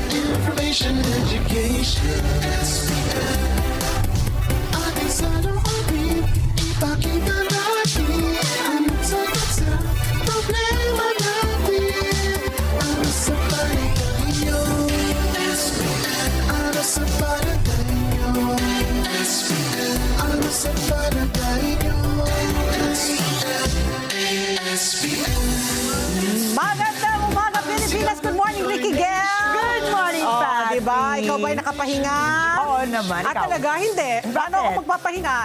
Information, education. Ating salamin, ipakita natin ang sagot sa problema natin. Para sa panaginyo, para sa panaginyo, para sa panaginyo. Magandang umaga, Pilipinas! Good morning, Ricky Gel! Good morning, Oh, Patty. diba? Ikaw ba'y nakapahinga? Oo naman, At ikaw. talaga, hindi. Paano ako Bakit? magpapahinga?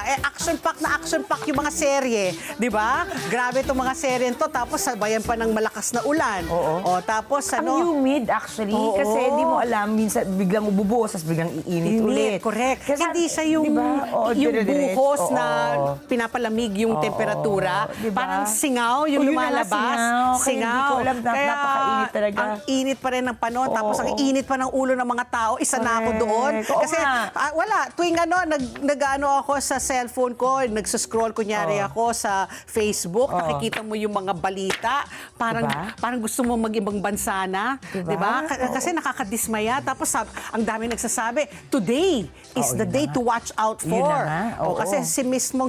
Action-pack yung mga serye. Diba? Grabe itong mga serye to. Tapos sabayan pa ng malakas na ulan. Oo. O, tapos Ang ano? humid actually, Oo. kasi di mo alam, minsan biglang ububuhos, tapos biglang iinit ulit. Correct. Kasi, Hindi siya yung, diba? Oo, yung dire-diretso. buhos Oo. na pinapalamig yung Oo. temperatura. Diba? Parang singaw yung Oo, yun na nga, lumalabas. singaw. Kaya hindi ko alam, napakainit talaga. Ang init pa rin ng panahon. Tapos ang Oo. init pa ng ulo ng mga tao. Isa na ako Correct. doon. Oo Kasi nga. wala. Tuwing nag-ano ako sa cellphone ko, nagsuscroll kunyari ako sa Facebook, nakikita mo yung mga balita. Parang Diba? parang gusto mo mag-ibang bansa na. Diba? Diba? Kasi nakakadismaya. Tapos ang dami nagsasabi, today is Oo, the yun day na to nga. watch out Yun for. na nga, oo. Kasi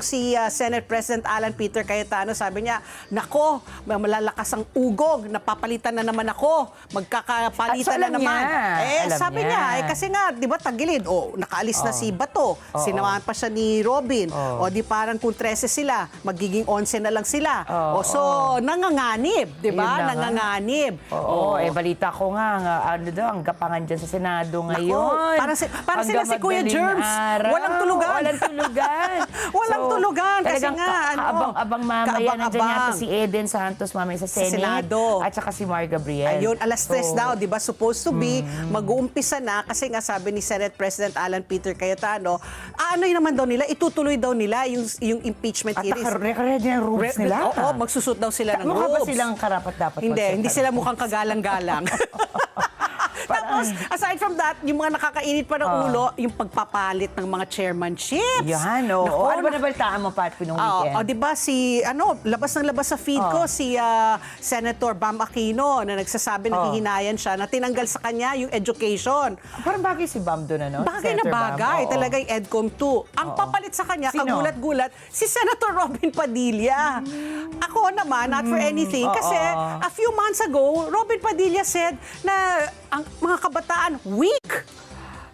si Senate President Alan Peter Cayetano, sabi niya, nako, malalakas ang ugog, napapalitan na naman ako, magkakapalitan So, na alam naman. niya. Alam Sabi niya. niya, kasi nga, di ba, tagilid, nakaalis na si Bato, sinamahan pa siya ni Robin, di parang kung 13 sila, magiging 11 na lang sila. So, nanganganib, di ba? Yun na nga. Nanganganib. Oo, balita ko nga, ano daw, ang gapangan dyan sa Senado ngayon. Parang sila si Kuya madaling Germs. araw. Walang tulugan. Walang tulugan. Walang tulugan, kasi talagang nga, kaabang-abang mamaya. Nandiyan kaabang-abang. yata si Eden Santos mamaya sa Senate. Senado. At saka si Mar Gabriel. Ayun, alas 3 So, daw, di ba, supposed to be, mag-uumpisa na, kasi nga sabi ni Senate President Alan Peter Cayetano, ano yun naman daw nila, itutuloy daw nila yung impeachment At hearings. naka-record yung robes nila. Oo, magsusot daw sila ng Mukha ba robes. silang karapat-dapat? Hindi sila mukhang kagalang-galang. Tapos, aside from that, yung mga nakakainit pa ng ulo, yung pagpapalit ng mga chairmanships. Yan, oo. Naku, Ano ba nabalitaan mo, Pat, pinong weekend? di ba labas ng labas sa feed ko, si Senator Bam Aquino, na nagsasabi, naghihinayan siya, na tinanggal sa kanya yung education. Parang bagay si Bam doon, ano? Bagay na Senator Bam, bagay, oo. talaga yung EDCOM 2. Ang papalit sa kanya, Sino? kagulat-gulat, si Senator Robin Padilla. Ako naman, not for anything, kasi a few months ago, Robin Padilla said na ang mga kabataan, weak.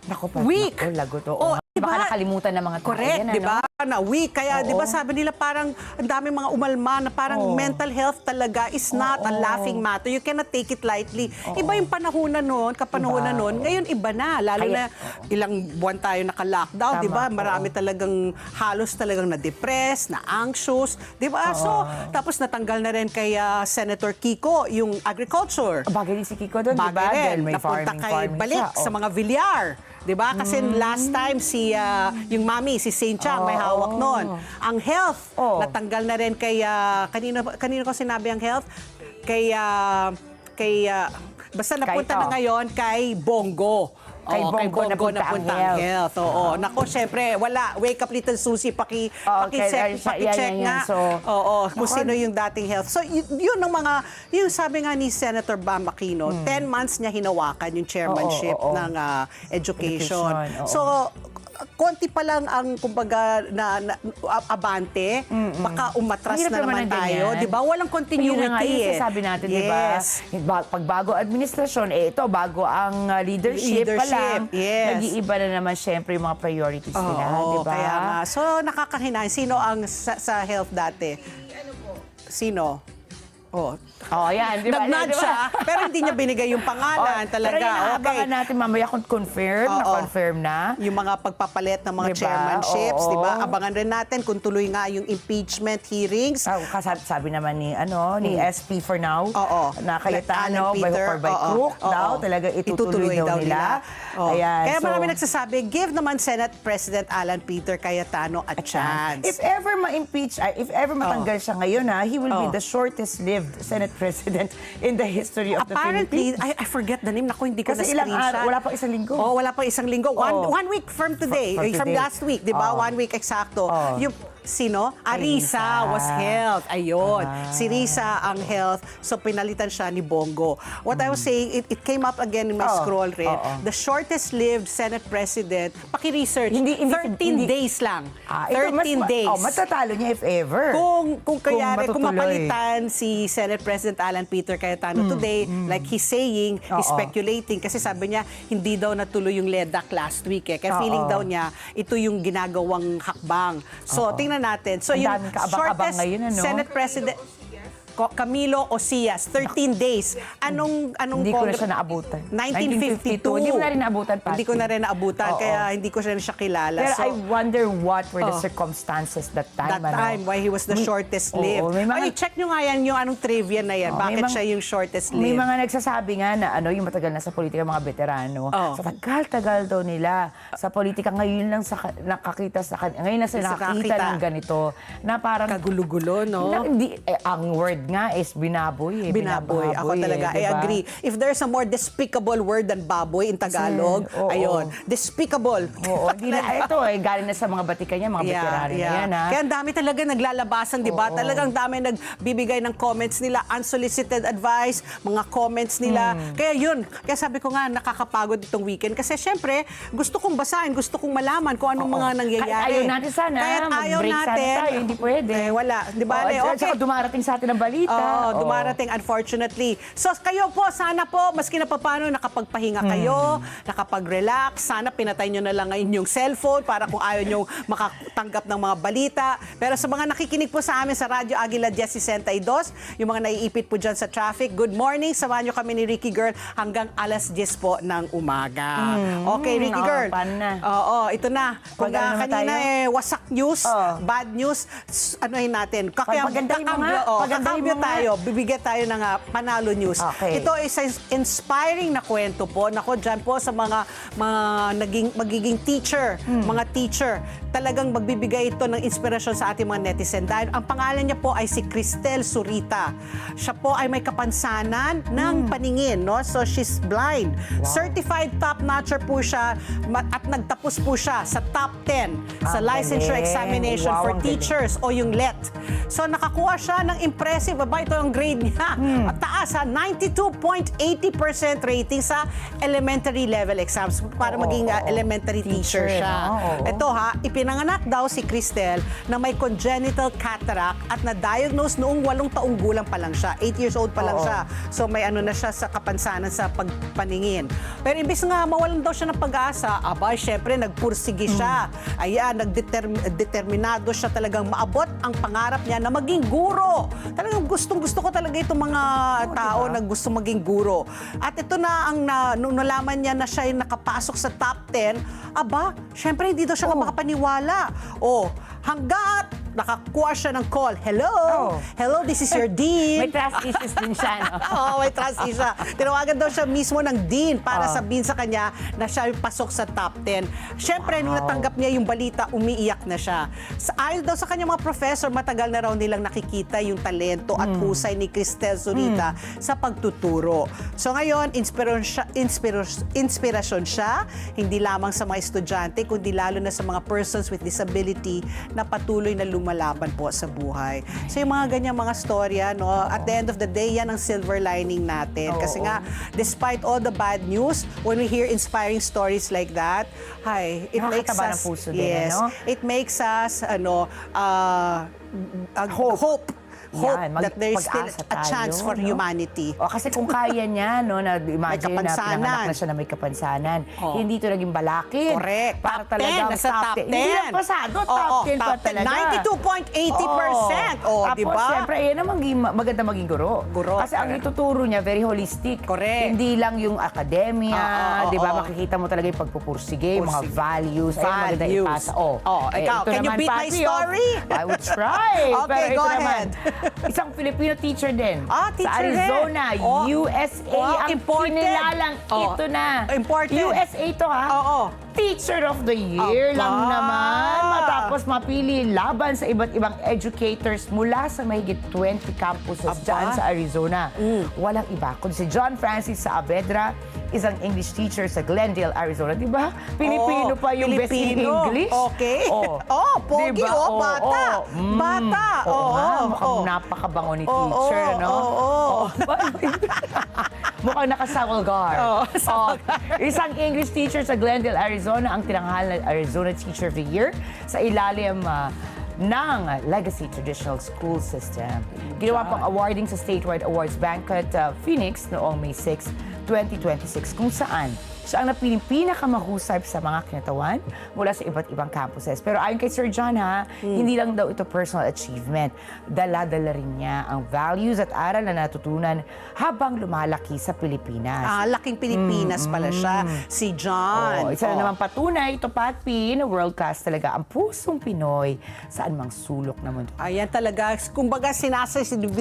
Naku, Pat, Weak. naku, lagot. Oo. Oh, diba? Baka nakalimutan ng mga tao. Correct, yan, di ba? ano? Na weak. Kaya, Oo. di ba, sabi nila parang ang dami mga umalma na parang mental health talaga is not a laughing matter. You cannot take it lightly. Iba yung panahunan noon, kapanahunan Diba? noon. Ngayon, iba na. Lalo Kaya- na ilang buwan tayo naka-lockdown, Tama, di ba? Marami oo. talagang halos talagang na-depressed, na-anxious, di ba? So, tapos natanggal na rin kay Senator Kiko yung agriculture. Bagay din si Kiko doon, di ba? Bagay rin. Dahil may Napunta kay farming balik siya. sa mga Villar. 'Di ba? Kasi last time yung mami, si Saint Chang, may hawak noon. Ang health, natanggal na rin kay kanino ko sinabi ang health? Basta napunta Kay na ngayon kay Bongo. Kay Bongo napunta ang health. Oo. Nako, syempre, wala. Wake up little Susie, yan, paki-check yan. nga. So, Oo, kung sino yung dating health. So, yun ang yung sabi nga ni Senator Bam Aquino, 10 months niya hinawakan yung chairmanship Oo. ng education. Education, oo. So, konti pa lang ang kumbaga na abante, baka umatras Mahirap na naman ng tayo, ganyan. 'di ba? Walang continuity. Yun na nga, yung sasabi natin, di ba? Yes. Pagbago administrasyon, ito, bago ang leadership pa lang, yes. nag-iiba na naman syempre yung mga priorities nila, Oo, di ba? kaya nga. So, nakakahinay. Sino ang sa health dati? Sino? Oh. Yan, di ba? Nag-nudge Di ba? siya, pero hindi niya binigay yung pangalan talaga. Pero yun, Okay. abangan natin mamaya kung na-confirm na. Yung mga pagpapalit ng mga Diba? chairmanships, Oo. di ba? Abangan rin natin kung tuloy nga yung impeachment hearings. Sabi naman ni SP for now, Oo. na Alan Cayetano, by hook Peter, or by oo. crook Oo. daw, talaga itutuloy daw nila. Oo. Ayan, Kaya so, marami nagsasabi, give naman Senate President Alan Peter Cayetano a chance. If ever ma-impeach, if ever matanggal siya ngayon, he will be the shortest-lived Senate President in the history of the Apparently, Philippines. I forget the name. Naku, hindi ko Kasi na-screenshot. ilang araw, wala pang isang linggo. Oh, wala pang isang linggo. One week from today. From From today. last week, di ba? Oo. 1 week eksakto. Oo. Sino? Risa was health. Ayun. Si Risa ang health. So, pinalitan siya ni Bongo. What I was saying, it came up again in my scroll rin. The shortest-lived Senate President, paki-research, 13 days lang. 13 days. Matatalo niya if ever. Kung kayari, kung matutuloy. mapalitan si Senate President Alan Peter Cayetano today, like he's saying, he's speculating, kasi sabi niya, hindi daw natuloy yung LEDAC last week. Kaya feeling daw niya, ito yung ginagawang hakbang. So, tingnan natin. So, Ang yung daming kaabang-abang shortest ngayon, ano? Senate President, Camilo Ocias, 13 days. Anong Hindi ko na siya naabutan. 1952. Hindi mo na rin naabutan, Patsy. Hindi ko na rin naabutan, kaya hindi ko rin siya kilala. Pero So, I wonder what were the circumstances that time. that time, why he was the shortest lived. may mga- Ay, check nyo nga yan, yung anong trivia na yan. Bakit siya yung shortest May lived? mga nagsasabi nga na yung matagal na sa politika, mga veterano. Oo. Sa tagal-tagal daw nila sa politika, ngayon lang nakakita ngayon lang sila nakakita nakakita. ng ganito na parang Kagulo-gulo, no? hindi, ang word nga is binaboy. Binaboy. Ako talaga, I diba? agree. If there's a more despicable word than baboy in Tagalog, Oo. ayun, despicable. Oo, hindi na, ito galing na sa mga batikan niya, mga veterano na yan. Ha? Kaya ang dami talaga naglalabasan, di ba? Talagang dami nagbibigay ng comments nila, unsolicited advice, mga comments nila. Kaya yun, kaya sabi ko nga, nakakapagod itong weekend. Kasi syempre, gusto kong basahin, gusto kong malaman kung anong mga nangyayari. Kahit ayaw natin sana, Kahit ayaw mag-break sana natin, tayo, hindi pwede. wala, di ba? At saka dumarating sa atin ang balita. Dumarating, unfortunately. So, kayo po, sana po, maski na paano, nakapagpahinga kayo, nakapag-relax, sana pinatay nyo na lang ngayon yung cellphone para kung ayaw nyo makatanggap ng mga balita. Pero sa mga nakikinig po sa amin sa Radyo Aguila 1062, yung mga naiipit po dyan sa traffic, good morning. Samahan nyo kami ni Ricky Girl hanggang alas 10 po ng umaga. Okay, Ricky Girl. paano na? Oo, ito na. Kung Pagano naman kanina tayo? wasak news, bad news, anuhin natin. Pagandahin mo nga. Pagandahin Kakambyo mo nga. tayo, bibigyan tayo ng panalo news. Okay. Ito is inspiring na kwento po. Nako, dyan po sa mga magiging teacher, mga teacher. Talagang magbibigay ito ng inspirasyon sa ating mga netizen. Dahil ang pangalan niya po ay si Cristel Zurita. Siya po ay may kapansanan ng paningin, no? So she's blind. Certified top-notcher po siya at nagtapos po siya sa top 10 sa Ang licensure galing. examination Wow, for ang galing. teachers o yung LET. So nakakuha siya ng impressive, ito ang grade niya. At taas ha, 92.80% rating sa elementary level exams para maging elementary teacher siya. no? Oo. Ito ha, ipinanganak daw si Cristel na may congenital cataract at na-diagnose noong 8 taong gulang pa lang siya. 8 years old pa lang Oo. siya. So may ano na siya sa kapansanan sa pagpaningin. Pero imbis nga mawalan daw siya ng pag-asa, abay, syempre nagpursige siya. Ayan, determinado siya talagang maabot ang pangarap niya na maging guro. Talagang gustong-gusto ko talaga itong mga tao na gusto maging guro. At ito na ang nung nalaman niya na siya ay nakapasok sa top 10, aba, syempre hindi daw siya makapaniwala. Hanggat nakakuha siya ng call. Hello? Hello, this is your dean. May trust issues din siya, no? Oo, may trust siya. Tinawagan daw siya mismo ng dean para sabihin sa kanya na siya ay pasok sa top 10. Siyempre, nung natanggap niya yung balita, umiiyak na siya. Ayon daw sa kanyang mga professor, matagal na raw nilang nakikita yung talento at husay ni Cristel Zurita sa pagtuturo. So ngayon, inspirasyon siya, hindi lamang sa mga estudyante, kundi lalo na sa mga persons with disability na patuloy na lumalaban po sa buhay. So yung mga ganyan mga storya, no, at the end of the day, yan ang silver lining natin. Kasi nga, despite all the bad news, when we hear inspiring stories like that, it makes Nakakataba ng us, puso din, ano? it makes us, hope Yan, that there is still pag-asa a chance tayo, for no? humanity. Kasi kung kaya niya, no, na imagine na kapansanan. pinanganak na siya na may kapansanan, hindi ito naging balakid. Correct. Para Top 10, talagang nasa top 10. Hindi lang pasado, top 10 pa talaga. 92.80%. Tapos, Di ba? syempre, yan ang maganda maging guro. Kasi ang ituturo niya, very holistic. Correct. Hindi lang yung academia, di ba? Makikita mo talaga yung pagpupursige, yung mga values. Ayun, maganda ipasa. Ikaw, ito can you naman, beat my Patsy, story? I would try. Okay, Pero ito go naman, ahead. isang Filipino teacher din. Teacher sa Arizona, din. USA. Ang imported. kinilalang ito na. Imported. USA to, ha? Oo. Teacher of the Year Aba! lang naman. Matapos mapili laban sa iba't ibang educators mula sa mahigit 20 campuses Aba! dyan sa Arizona. Walang iba kundi si John Francis Saavedra, isang English teacher sa Glendale, Arizona. Di ba? Pilipino pa yung best in Pilipino. English. Okay. Oh, pogi, Diba? bata. Bata. Oo nga, mukhang oo. napakabango ni Oo, teacher, no? oo. Mukhang naka-Sawalgar. Oo, Isang English teacher sa Glendale, Arizona, ang tinanghal na Arizona Teacher of the Year sa ilalim ng Legacy Traditional School System. Ginawa pang awarding sa statewide awards banquet Phoenix noong May 6, 2026, kung saan siya ang napiling pinakamahusay sa mga kinatawan mula sa iba't ibang campuses. Pero ayon kay Sir John, hindi lang daw ito personal achievement. Dala-dala rin niya ang values at aral na natutunan habang lumalaki sa Pilipinas. Laking Pilipinas pala siya, si John. Isa na naman patunay, ito Patpi, na world-class talaga ang pusong Pinoy saan mang sulok na mundo. Ayan talaga, kumbaga sinasasidib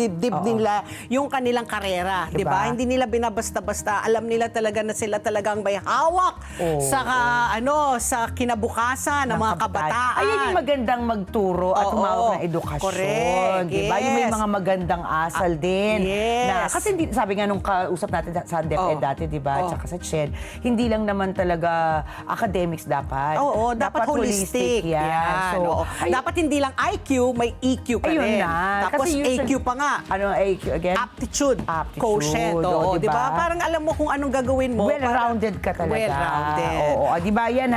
nila yung kanilang karera, di Diba? ba? Hindi nila binabasta-basta, alam nila talaga na sila talagang may hawak sa sa kinabukasan ng mga kabataan. Ayun yung magandang magturo at Oo, humawak ng edukasyon. correct, Diba? Yung may yes. mga magandang asal din. yes. Na, kasi hindi, sabi nga nung kausap natin sa DepEd dati, diba? Tsaka sa CHED, hindi lang naman talaga academics dapat. Oo, dapat holistic. yan. So, oo. Dapat hindi lang IQ, may EQ pa ayun rin. na. Tapos Kasi AQ pa nga. Ano AQ again? Aptitude, Aptitude, quotient, oo, di ba? diba? Parang alam mo kung anong gagawin mo. Well-rounded ka talaga. Well-rounded. Oo, di ba yan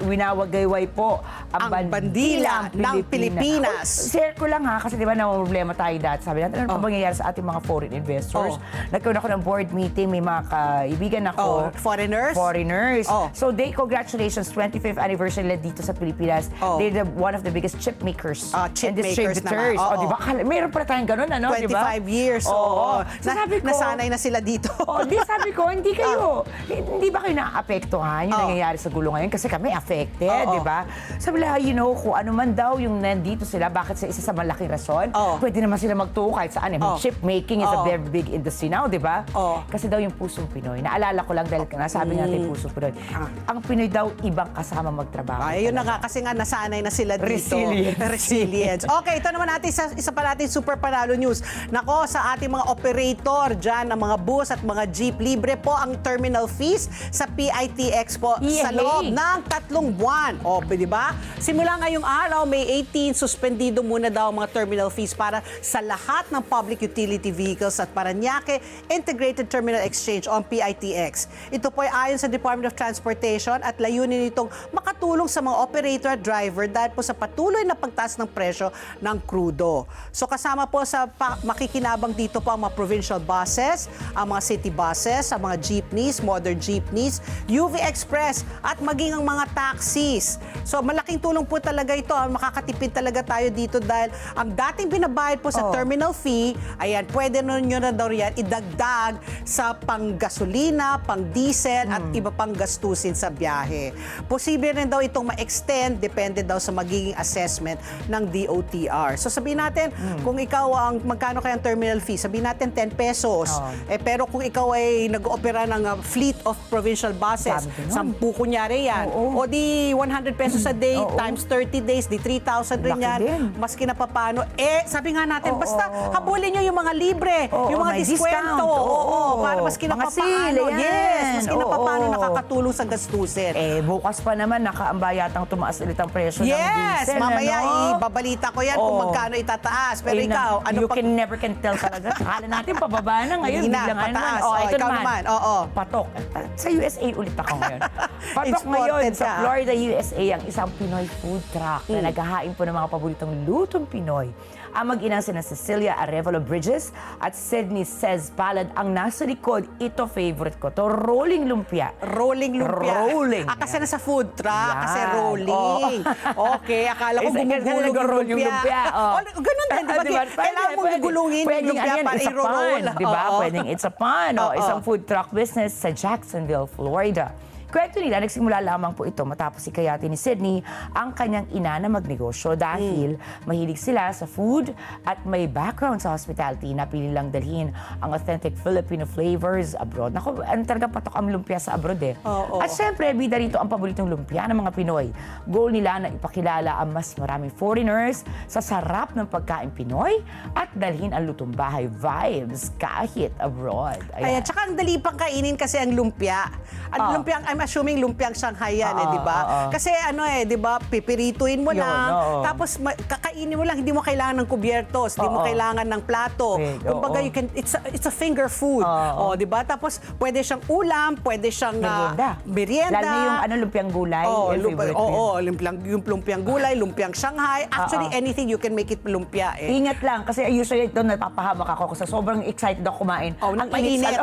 winawagayway po ang bandila ng Pilipinas. Share ko lang kasi di ba na problema tayo dati. Sabi natin, ano pa mangyayari sa ating mga foreign investors? Nagkaroon ako ng board meeting, may mga kaibigan ako. Foreigners? Foreigners. Oh. So congratulations, 25th anniversary nila dito sa Pilipinas. Oh. They're one of the biggest chip makers Chip and makers distributors. naman. Oo. Di ba? Meron pala tayong ganun, ano? 25 di ba? years. Oo. So sabi ko, nasanay na sila dito. Di sabi ko, hindi ba kayo naapektuhan yung nangyayari sa gulo ngayon? Kasi kami affected, di ba? Sabi nila, kung ano man daw yung nandito sila, bakit sa isa sa malaking rason, pwede naman sila magtuo kahit saan. Chip making is a very big industry now, di ba? Kasi daw yung pusong Pinoy, naalala ko lang dahil nasabi natin pusong Pinoy, ang Pinoy daw ibang kasama magtrabaho. Ayun na nga, kasi nga nasanay na sila dito. Resilience. Okay, ito naman natin, isa pa natin super panalo news. Nako, sa ating mga operator dyan, ng mga bus at mga jeep, libre po ang terminal fees sa PITX po sa loob ng 3 buwan. Di ba? Simula ngayong araw, May 18, suspendido muna daw ang mga terminal fees para sa lahat ng public utility vehicles at Parañaque Integrated Terminal Exchange o PITX. Ito po ay ayon sa Department of Transportation at layunin nitong makatulong sa mga operator at driver dahil po sa patuloy na pagtaas ng presyo ng krudo. So kasama po sa makikinabang dito po ang mga provincial buses, ang mga city buses, ang mga jeepneys, modern jeepneys, UV Express at maging ang mga taxis. So malaking tulong po talaga ito. Makakatipid talaga tayo dito dahil ang dating binabayad po sa terminal fee, ayan, pwede nyo na daw yan idagdag sa panggasolina, pang-diesel at iba pang gastusin sa biyahe. Posible rin daw itong ma-extend, depende daw sa magiging assessment ng DOTR. So sabihin natin, kung ikaw ang magkano kayang terminal fee, sabihin natin 10 pesos. Pero kung ikaw ay nag-oopera ng fleet of provincial buses, 10 kunyari yan, o di 100 pesos a day times 30 days, di 3,000 rin yan. Maski na papano. Sabi nga natin, basta habulin nyo yung mga libre, yung mga diskwento. Para maski na papano. Yes, maski na papano nakakatulong sa gastusin. Bukas pa naman, nakaamba yatang tumaas ulit ang presyo ng diesel. Yes, mamaya ibabalita ko yan kung magkano itataas. Pero ikaw, ano you can never can tell talaga. Akala natin pababa na ngayon. Hindi na, biglang pataas. Ito Ikaw naman. Patok. Sa USA ulit ako ngayon. Patok Exported ngayon ka. sa Florida, USA, ang isang Pinoy food truck na naghahain po ng mga paboritong lutong Pinoy. Ang mag-inang sina Cecilia Arevalo Bridges at Sydney Cez Palad ang nasa likod. Ito favorite ko. To rolling lumpia. Rolling lumpia. Rolling. Kasi nasa food truck. Yan. Kasi rolling. Okay, akala ko gumugulong yung lumpia. Ganun din, di ba? Kailangan mong gugulungin yung lumpia para i-roll. Di ba? Pwedeng it's a pan. Isang food truck business sa Jacksonville, Florida. Kwento nila, nagsimula lamang po ito matapos ikayatin ni Sydney ang kanyang ina na magnegosyo dahil mahilig sila sa food at may background sa hospitality na pili lang dalhin ang authentic Filipino flavors abroad. Naku, talaga patok ang lumpia sa abroad eh. Oo. At syempre, bida rito ang paboritong lumpia ng mga Pinoy. Goal nila na ipakilala ang mas maraming foreigners sa sarap ng pagkain Pinoy at dalhin ang lutong bahay vibes kahit abroad. Ayan, tsaka ang dali pang kainin kasi ang lumpia. Ang lumpia, I'm assuming lumpiang Shanghai yan, di ba? Kasi di ba, pipirituin mo Yun, lang, oo. tapos kakainin mo lang, hindi mo kailangan ng kubyertos, hindi mo kailangan ng plato. Wait, Kumbaga, oo. it's a finger food. Di ba? Tapos, pwede siyang ulam, pwede siyang merienda. Lalo na yung lumpiang gulay. yung favorite ko yun. Yung lumpiang gulay, lumpiang Shanghai. Actually, anything you can make it lumpia eh. Ingat lang, kasi usually ito napapahamak ako kasi sobrang excited ako kumain. Oh, ang mainit.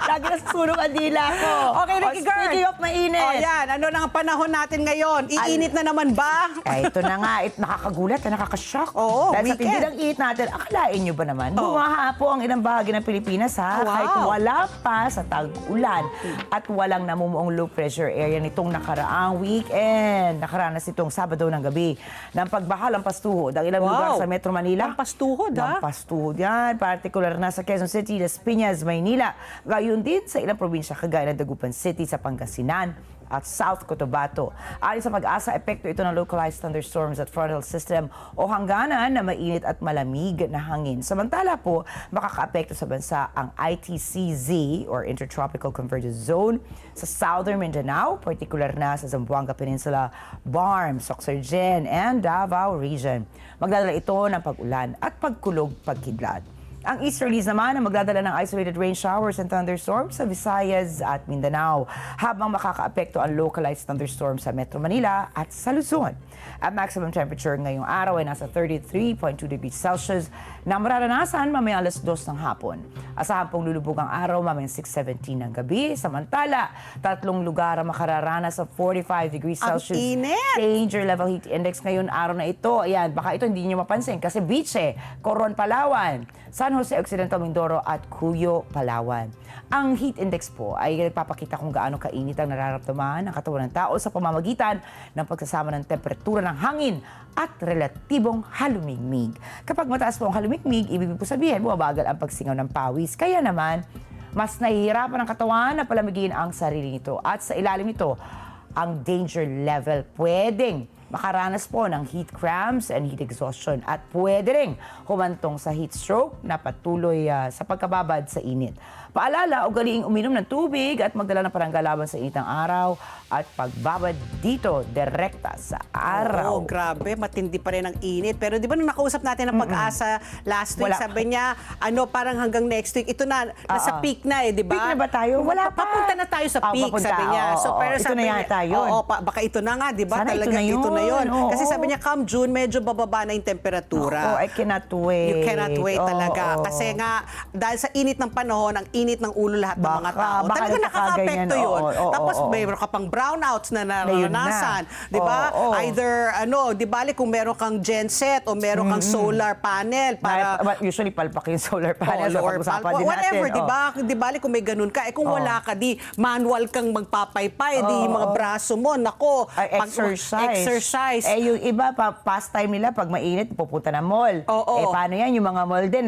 Lagi nasusunog ang dila ko. Okay, Ricky Girl. Speaking of mainit. Yan. Ano na ang panahon natin ngayon? Iinit na naman ba? Ito na nga, nakakagulat, nakakashock. Oo, Dahil sa weekend. tindi ng init natin, akalain nyo ba naman? Bumaha po ang ilang bahagi ng Pilipinas Wow. kahit wala pa sa tag-ulan at walang namumuong low pressure area nitong nakaraang weekend. Nakaranas itong Sabado ng gabi ng pagbaha ng pastuhod ang ilang lugar sa Metro Manila. Pampastuhod, ha? Pampastuhod yan. Particular na sa Quezon City, Las Piñas, Maynila. Gayon din sa ilang probinsya kagaya ng Dagupan City sa Pangasinan at South Cotabato. Ayon sa Pag-asa, epekto ito ng localized thunderstorms at frontal system o hangganan na mainit at malamig na hangin. Samantala po, makakaapekto sa bansa ang ITCZ or Intertropical Convergence Zone sa Southern Mindanao, particular na sa Zamboanga Peninsula, Barm, Sorsogon, and Davao Region. Magdadala ito ng pag-ulan at pagkulog pagkidlat. Ang easterlies naman ang magdadala ng isolated rain showers and thunderstorms sa Visayas at Mindanao, habang makakaapekto ang localized thunderstorms sa Metro Manila at sa Luzon. Ang maximum temperature ngayong araw ay nasa 33.2 degrees Celsius na mararanasan mamayang alas 2 ng hapon. Asahan pong lulubog ang araw mamayang 6:17 ng gabi. Samantala, 3 lugar ang makararanas sa 45 degrees Ang Celsius. init! Danger level heat index ngayon araw na ito. Ayan, baka ito hindi nyo mapansin kasi beach Coron, Palawan, San Jose Occidental, Mindoro at Cuyo, Palawan. Ang heat index po ay nagpapakita kung gaano kainit ang nararamdaman ng katawan ng tao sa pamamagitan ng pagsasama ng temperatura ng hangin at relatibong halumigmig. Kapag mataas po ang halumigmig, ibig po sabihin bumabagal ang pagsingaw ng pawis. Kaya naman, mas nahihirapan ang katawan na palamigin ang sarili nito. At sa ilalim nito, ang danger level pwedeng makaranas po ng heat cramps and heat exhaustion at pwede ring humantong sa heat stroke na patuloy sa pagkababad sa init. Paalala, ugaliing uminom ng tubig at magdala ng paranggalaban sa init ng araw at pagbabad dito direkta sa araw. Oo, grabe. Matindi pa rin ang init. Pero di ba nung nakausap natin ang Pag-asa last week, Wala. sabi niya, parang hanggang next week, ito na, nasa peak na di ba? Peak na ba tayo? Wala pa. Papunta na tayo sa peak, papunta. sabi niya. So, Oo, pero ito sabi na niya, yata yun. baka ito na nga, di ba? Sana ito Talaga na ito na yun. yun. Kasi Oo. sabi niya, come June, medyo bababa na yung temperatura. Oh, I cannot wait. You cannot wait Oo, talaga. oo. Kasi nga, dahil sa init ng panahon, ang init ng ulo lahat ng mga tao. Baka Talaga nakaka-apekto nagkakaganyan. yun. Oo, Tapos oo. mayroon ka pang brownouts na yun na. naranasan. Di ba? Oo. Either, di bali kung meron kang genset o meron kang solar panel para Usually palpak yung solar panel. sa or pag-usapan din whatever, natin. di ba? Di bali kung may ganun ka. Kung wala ka, di manual kang magpapaypay, di yung mga braso mo, nako. Ay, exercise. Yung iba, pastime nila, pag mainit, pupunta ng mall. Oo. Paano yan? Yung mga mall din,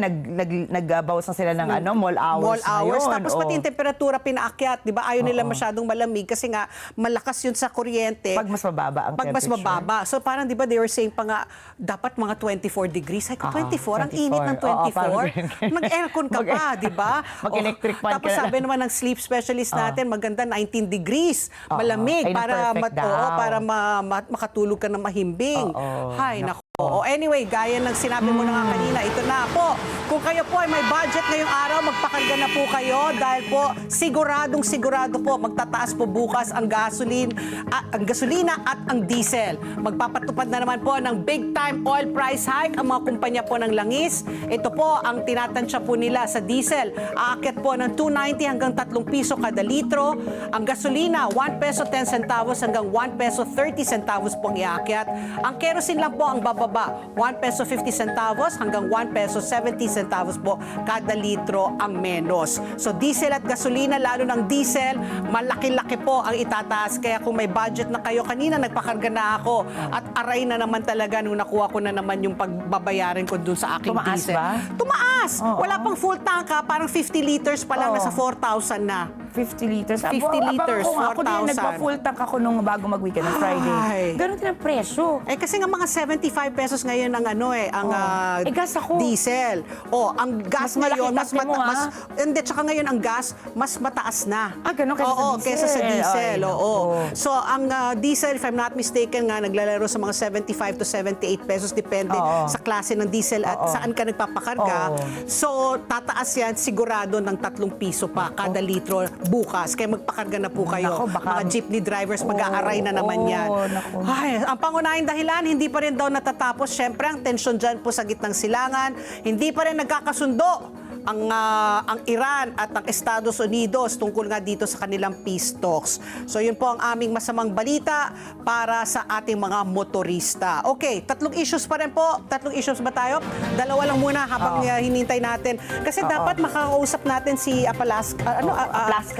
nagbawas na sila ng mall hours. Mall hours. Ngayon. Tapos pati yung temperatura pinaakyat, di ba? Ayaw nila masyadong malamig kasi nga malakas yun sa kuryente. Pag mas mababa ang Pag mas temperature. mababa. So parang di ba they were saying pa nga, dapat mga 24 degrees. Ay, 24? Ang init ng 24? Mag-aircon ka pa, di ba? Mag-electric fan Tapos ka na. sabi naman ng sleep specialist natin, maganda 19 degrees. Malamig. Ay, Para, perfect daw. para makatulog ka ng mahimbing. Hay, Naku. nako. Anyway, gaya ng sinabi mo na nga kanina, ito na po. Kung kayo po ay may budget ngayong araw, magpakarga na po kayo dahil po sigurado po magtataas po bukas ang gasolina at ang diesel. Magpapatupad na naman po ng big time oil price hike ang mga kumpanya po ng langis. Ito po ang tinatansya po nila sa diesel. Aakyat po ng 2.90 hanggang 3 piso kada litro. Ang gasolina, 1 peso 10 centavos hanggang 1 peso 30 centavos po ang iaakyat. Ang kerosene lang po ang bababa pababa. 1 peso 50 centavos hanggang 1 peso 70 centavos po kada litro ang menos. So diesel at gasolina, lalo ng diesel, malaki-laki po ang itataas. Kaya kung may budget na kayo, kanina nagpakarga na ako at aray na naman talaga nung nakuha ko na naman yung pagbabayaran ko dun sa aking Tumaas diesel. ba? Tumaas! Oo. Wala pang full tank ha, parang 50 liters pa lang, Oo. nasa 4,000 na. 50 liters. 50 liters, Ako din, 4,000. nagpa-full tank ako nung bago mag-weekend ng Friday. Ay. Ganun din ang presyo. Eh kasi nga mga 75 pesos ngayon ang ang Eh, gas ako. diesel. Ang gas Mas malaki ngayon mas tanke mo, hindi, tsaka ngayon ang gas mas mataas na. Ganun kaysa sa Oo, diesel. kaysa sa diesel. Ay, Oo. naku. So ang diesel, if I'm not mistaken nga, naglalaro sa mga 75 to 78 pesos depende Oo. sa klase ng diesel at Oo. saan ka nagpapakarga. Oo. So tataas yan sigurado ng 3 piso pa kada litro bukas. Kaya magpakarga na po kayo. Naku, baka- Mga jeepney drivers, mag-aaray na naman yan. naku. Ay, ang pangunahing dahilan, hindi pa rin daw natatapos. Siyempre, ang tensyon dyan po sa gitnang silangan, hindi pa rin nagkakasundo ang Iran at ang Estados Unidos tungkol nga dito sa kanilang peace talks. So yun po ang aming masamang balita para sa ating mga motorista. Okay, 3 issues pa rin po. 3 issues ba tayo? 2 lang muna habang hinintay natin. Kasi dapat makakausap natin si Aplasca.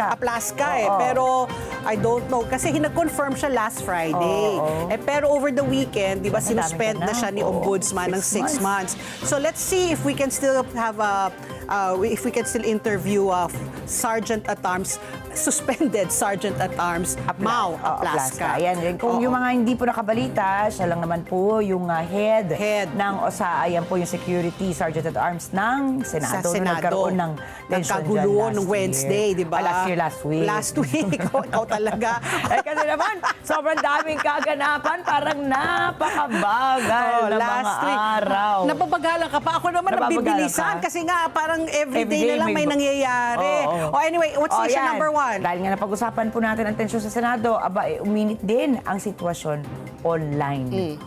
Aplasca eh. Oo. Pero I don't know. Kasi nag-confirm siya last Friday. Oo. Pero over the weekend, di ba, Madami sinuspend ka na na. siya ni Oo. Ombudsman ng 6 6 months. So let's see if we can still have if we can still interview Sergeant-at-Arms, suspended Sergeant-at-Arms, Mau Aplasca. Ayan, kung Oo. yung mga hindi po nakabalita, siya lang naman po yung head ng OSA. Ayan po yung security sergeant-at-arms ng Senado. Sa Senado. Nung nagkaroon ng tension Nagkaguluhan dyan nung Wednesday, di ba? Last week. Last week. Ikaw talaga. Kasi naman, sobrang daming kaganapan, parang napakabagal na mga araw. Napabagalan ka pa. Ako naman Napabagalan nabibilisan ka? kasi nga parang everyday Everyday na lang may may- nangyayari. Oo. Anyway, what's issue yan. number 1? Dahil nga napag-usapan po natin ang tensyon sa Senado, uminit din ang sitwasyon online.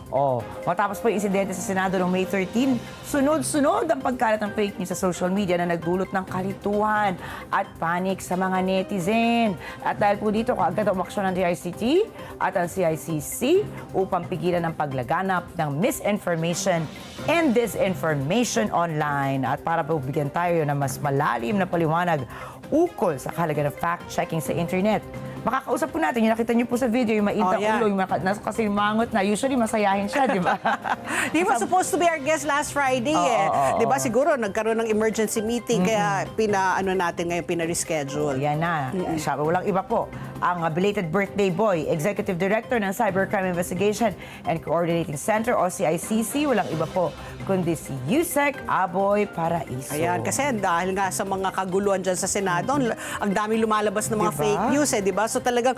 Matapos po yung insidente sa Senado noong May 13, sunod-sunod ang pagkalat ng fake news sa social media na nagdulot ng kalituhan at panic sa mga netizen. At dahil po dito, kaagad umaksyon ng DICT at ang CICC upang pigilan ang paglaganap ng misinformation and disinformation online. At para po bigyan tayo ng mas malalim na paliwanag ukol sa kahalagan ng fact-checking sa internet. Makakausap po natin, yung nakita niyo po sa video, yung mainit ang yan. ulo, yung kasi mangot na. Usually, masayahin siya, di ba? He was supposed to be our guest last Friday eh. Di ba siguro nagkaroon ng emergency meeting kaya natin ngayon pina-reschedule. Yan na. Siya, walang iba po. Ang belated birthday boy, Executive Director ng Cybercrime Investigation and Coordinating Center o CICC, walang iba po kundi si Yusek Aboy Paraiso. Ayan, kasi dahil nga sa mga kaguluhan dyan sa Senado, ang dami lumalabas ng mga Diba? fake news eh, di ba? So talagang,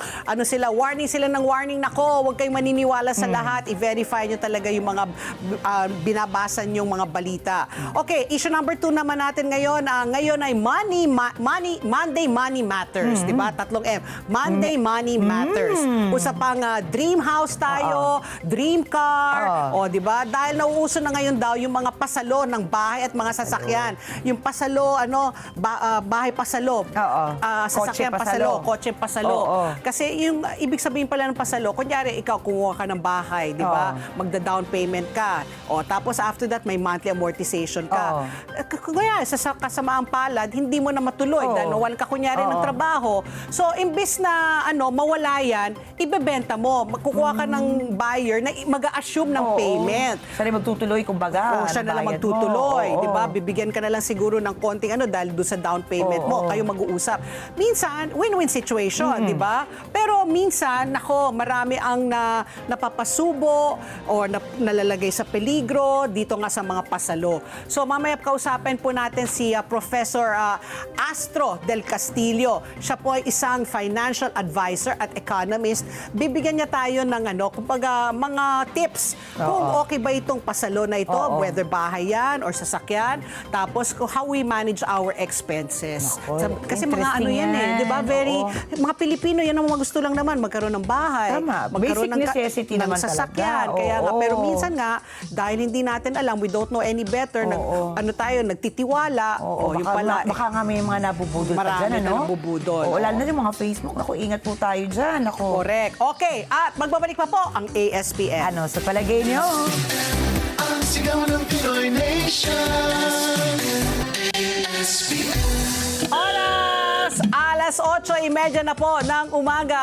warning sila ng warning, nako, huwag kayong maniniwala sa lahat, i-verify nyo talaga yung mga binabasa nyong mga balita. Okay, issue number 2 naman natin ngayon. Ngayon ay Monday Money Matters, di ba? 3 M. Monday Money Matters. Usapang dream house tayo, dream car, o di ba? Dahil nauuso na ngayon daw yung mga pasalo ng bahay at mga sasakyan. Yung pasalo, bahay pasalo. Sasakyan pasalo, kotse pasalo. Kasi yung ibig sabihin pala ng pasalo, kunyari ikaw kumuha ka ng bahay, di ba? Magda-down payment ka. Tapos after that, may monthly amortization ka. Kaya sa kasamaang palad, hindi mo na matuloy dahil nawalan ka kunyari ng trabaho. So, imbis na mawala yan, ibebenta mo. Magkukuha ka ng buyer na mag-a-assume ng payment. Siya rin magtutuloy, kumbaga. Siya na lang bayad magtutuloy, mo. di ba? Bibigyan ka na lang siguro ng konting dahil doon sa down payment mo, kayo mag-uusap. Minsan, win-win situation, di ba? Pero minsan, marami ang napapasubo o nalalagay sa peligro dito nga sa mga pasalo. So mamaya kausapin po natin si Professor Astro del Castillo. Siya po ay isang financial advisor at economist. Bibigyan niya tayo ng kumbaga mga tips kung okay ba itong pasalo na ito, whether bahay yan or sasakyan. Tapos how we manage our expenses. Kasi mga interesting yan di ba? Mga Pilipino yan ang mga gusto lang naman magkaroon ng bahay, Tama. magkaroon Basic necessity ng naman sasakyan. talaga. Kaya nga, pero minsan nga dahil hindi natin alam, we don't know any better, nagtitiwala. Yung pala, Baka nga may mga nabubudol pa marami dyan, na nabubudol. Lalo na yung mga Facebook. Ingat po tayo dyan. Correct. Okay, at magbabalik pa po ang ASPN. Sa palagay niyo? sigaw ng Pinoy Nation. Alas 8:30 na po ng umaga.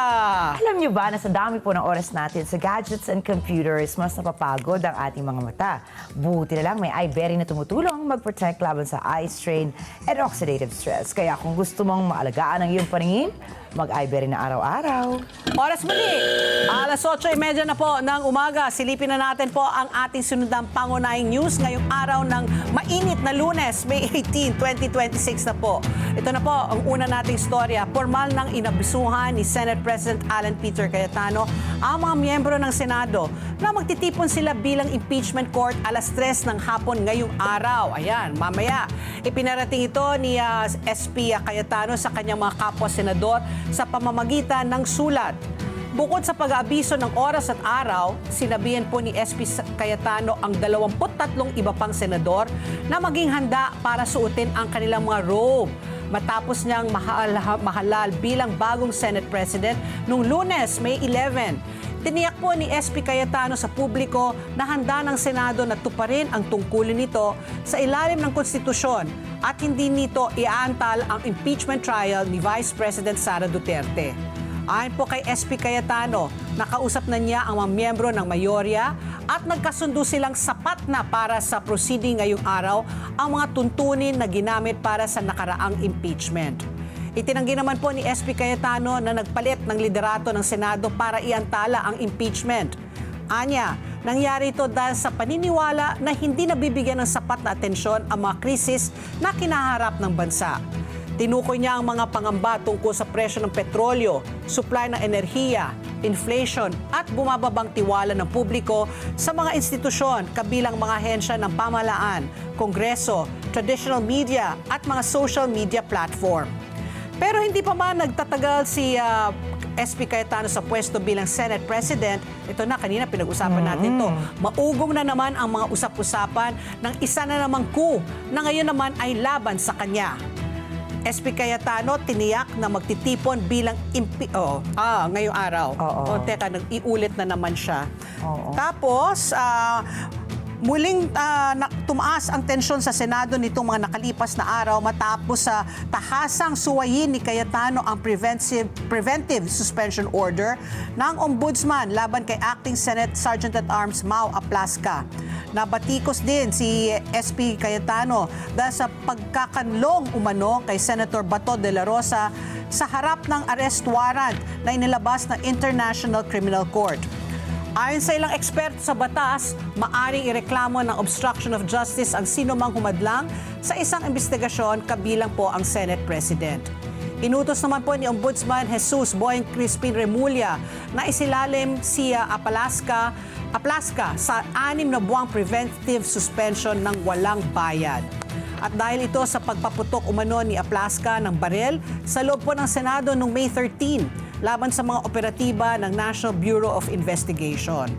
Alam niyo ba na sa dami po ng oras natin sa gadgets and computers, mas napapagod ang ating mga mata. Buti na lang may iBerry na tumutulong mag-protect laban sa eye strain and oxidative stress. Kaya kung gusto mong maalagaan ang iyong paningin, mag-iBerry na araw-araw. Oras muli, alas 8:30 na po ng umaga. Silipin na natin po ang ating sunodang pangunahing news ngayong araw ng mainit na Lunes, May 18, 2026 na po. Ito na po ang una nating storya. Formal nang inabisuhan ni Senate President Alan Peter Cayetano ang mga miyembro ng Senado na magtitipon sila bilang impeachment court alas 3 ng hapon ngayong araw. Ayan, mamaya. Ipinarating ito ni SP Cayetano sa kanyang mga kapwa-senador sa pamamagitan ng sulat. Bukod sa pag-aabiso ng oras at araw, sinabihan po ni SP Cayetano ang 23 iba pang senador na maging handa para suotin ang kanilang mga robe matapos niyang mahalal bilang bagong Senate President noong Lunes, May 11. Tiniyak po ni SP Cayetano sa publiko na handa ng Senado na tuparin ang tungkulin nito sa ilalim ng konstitusyon at hindi nito iaantal ang impeachment trial ni Vice President Sara Duterte. Ayon po kay SP Cayetano, nakausap na niya ang mga miyembro ng mayorya at nagkasundo silang sapat na para sa proceeding ngayong araw ang mga tuntunin na ginamit para sa nakaraang impeachment. Itinanggi naman po ni SP Cayetano na nagpalit ng liderato ng Senado para iantala ang impeachment. Anya, nangyari ito dahil sa paniniwala na hindi nabibigyan ng sapat na atensyon ang mga krisis na kinaharap ng bansa. Tinukoy niya ang mga pangamba tungkol sa presyo ng petrolyo, supply ng enerhiya, inflation at bumababang tiwala ng publiko sa mga institusyon kabilang mga ahensya ng pamahalaan, kongreso, traditional media at mga social media platform. Pero hindi pa man nagtatagal si SP Cayetano sa pwesto bilang Senate President, ito na, kanina pinag-usapan natin to. Maugong na naman ang mga usap-usapan ng isa na namang coup na ngayon naman ay laban sa kanya. SP Cayetano tiniyak na magtitipon bilang ngayong araw. Teka, nag-iulit na naman siya. Tapos, muling tumaas ang tensyon sa Senado nitong mga nakalipas na araw matapos sa tahasang suwayin ni Cayetano ang preventive suspension order ng Ombudsman laban kay Acting Senate Sergeant-at-Arms Mau Aplasca. Nabatikos din si SP Cayetano dahil sa pagkakanlong umano kay Senator Bato de la Rosa sa harap ng arrest warrant na inilabas ng International Criminal Court. Ayon sa ilang eksperto sa batas, maaring ireklamo ng obstruction of justice ang sinumang humadlang sa isang investigasyon kabilang po ang Senate President. Inutos naman po ni Ombudsman Jesus Boyeng Crispin Remulla na isilalim si Aplasca sa 6 na buwang preventive suspension ng walang bayad. At dahil ito sa pagpaputok umano ni Aplasca ng barel sa loob po ng Senado noong May 13 laban sa mga operatiba ng National Bureau of Investigation.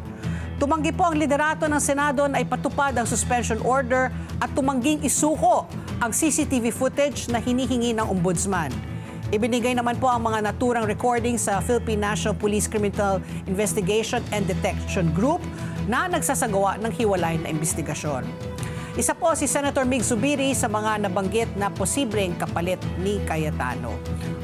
Tumanggi po ang liderato ng Senado na ipatupad ang suspension order at tumangging isuko ang CCTV footage na hinihingi ng Ombudsman. Ibinigay naman po ang mga naturang recording sa Philippine National Police Criminal Investigation and Detection Group na nagsasagawa ng hiwalay na investigasyon. Isa po si Senator Mig Zubiri sa mga nabanggit na posibleng kapalit ni Cayetano.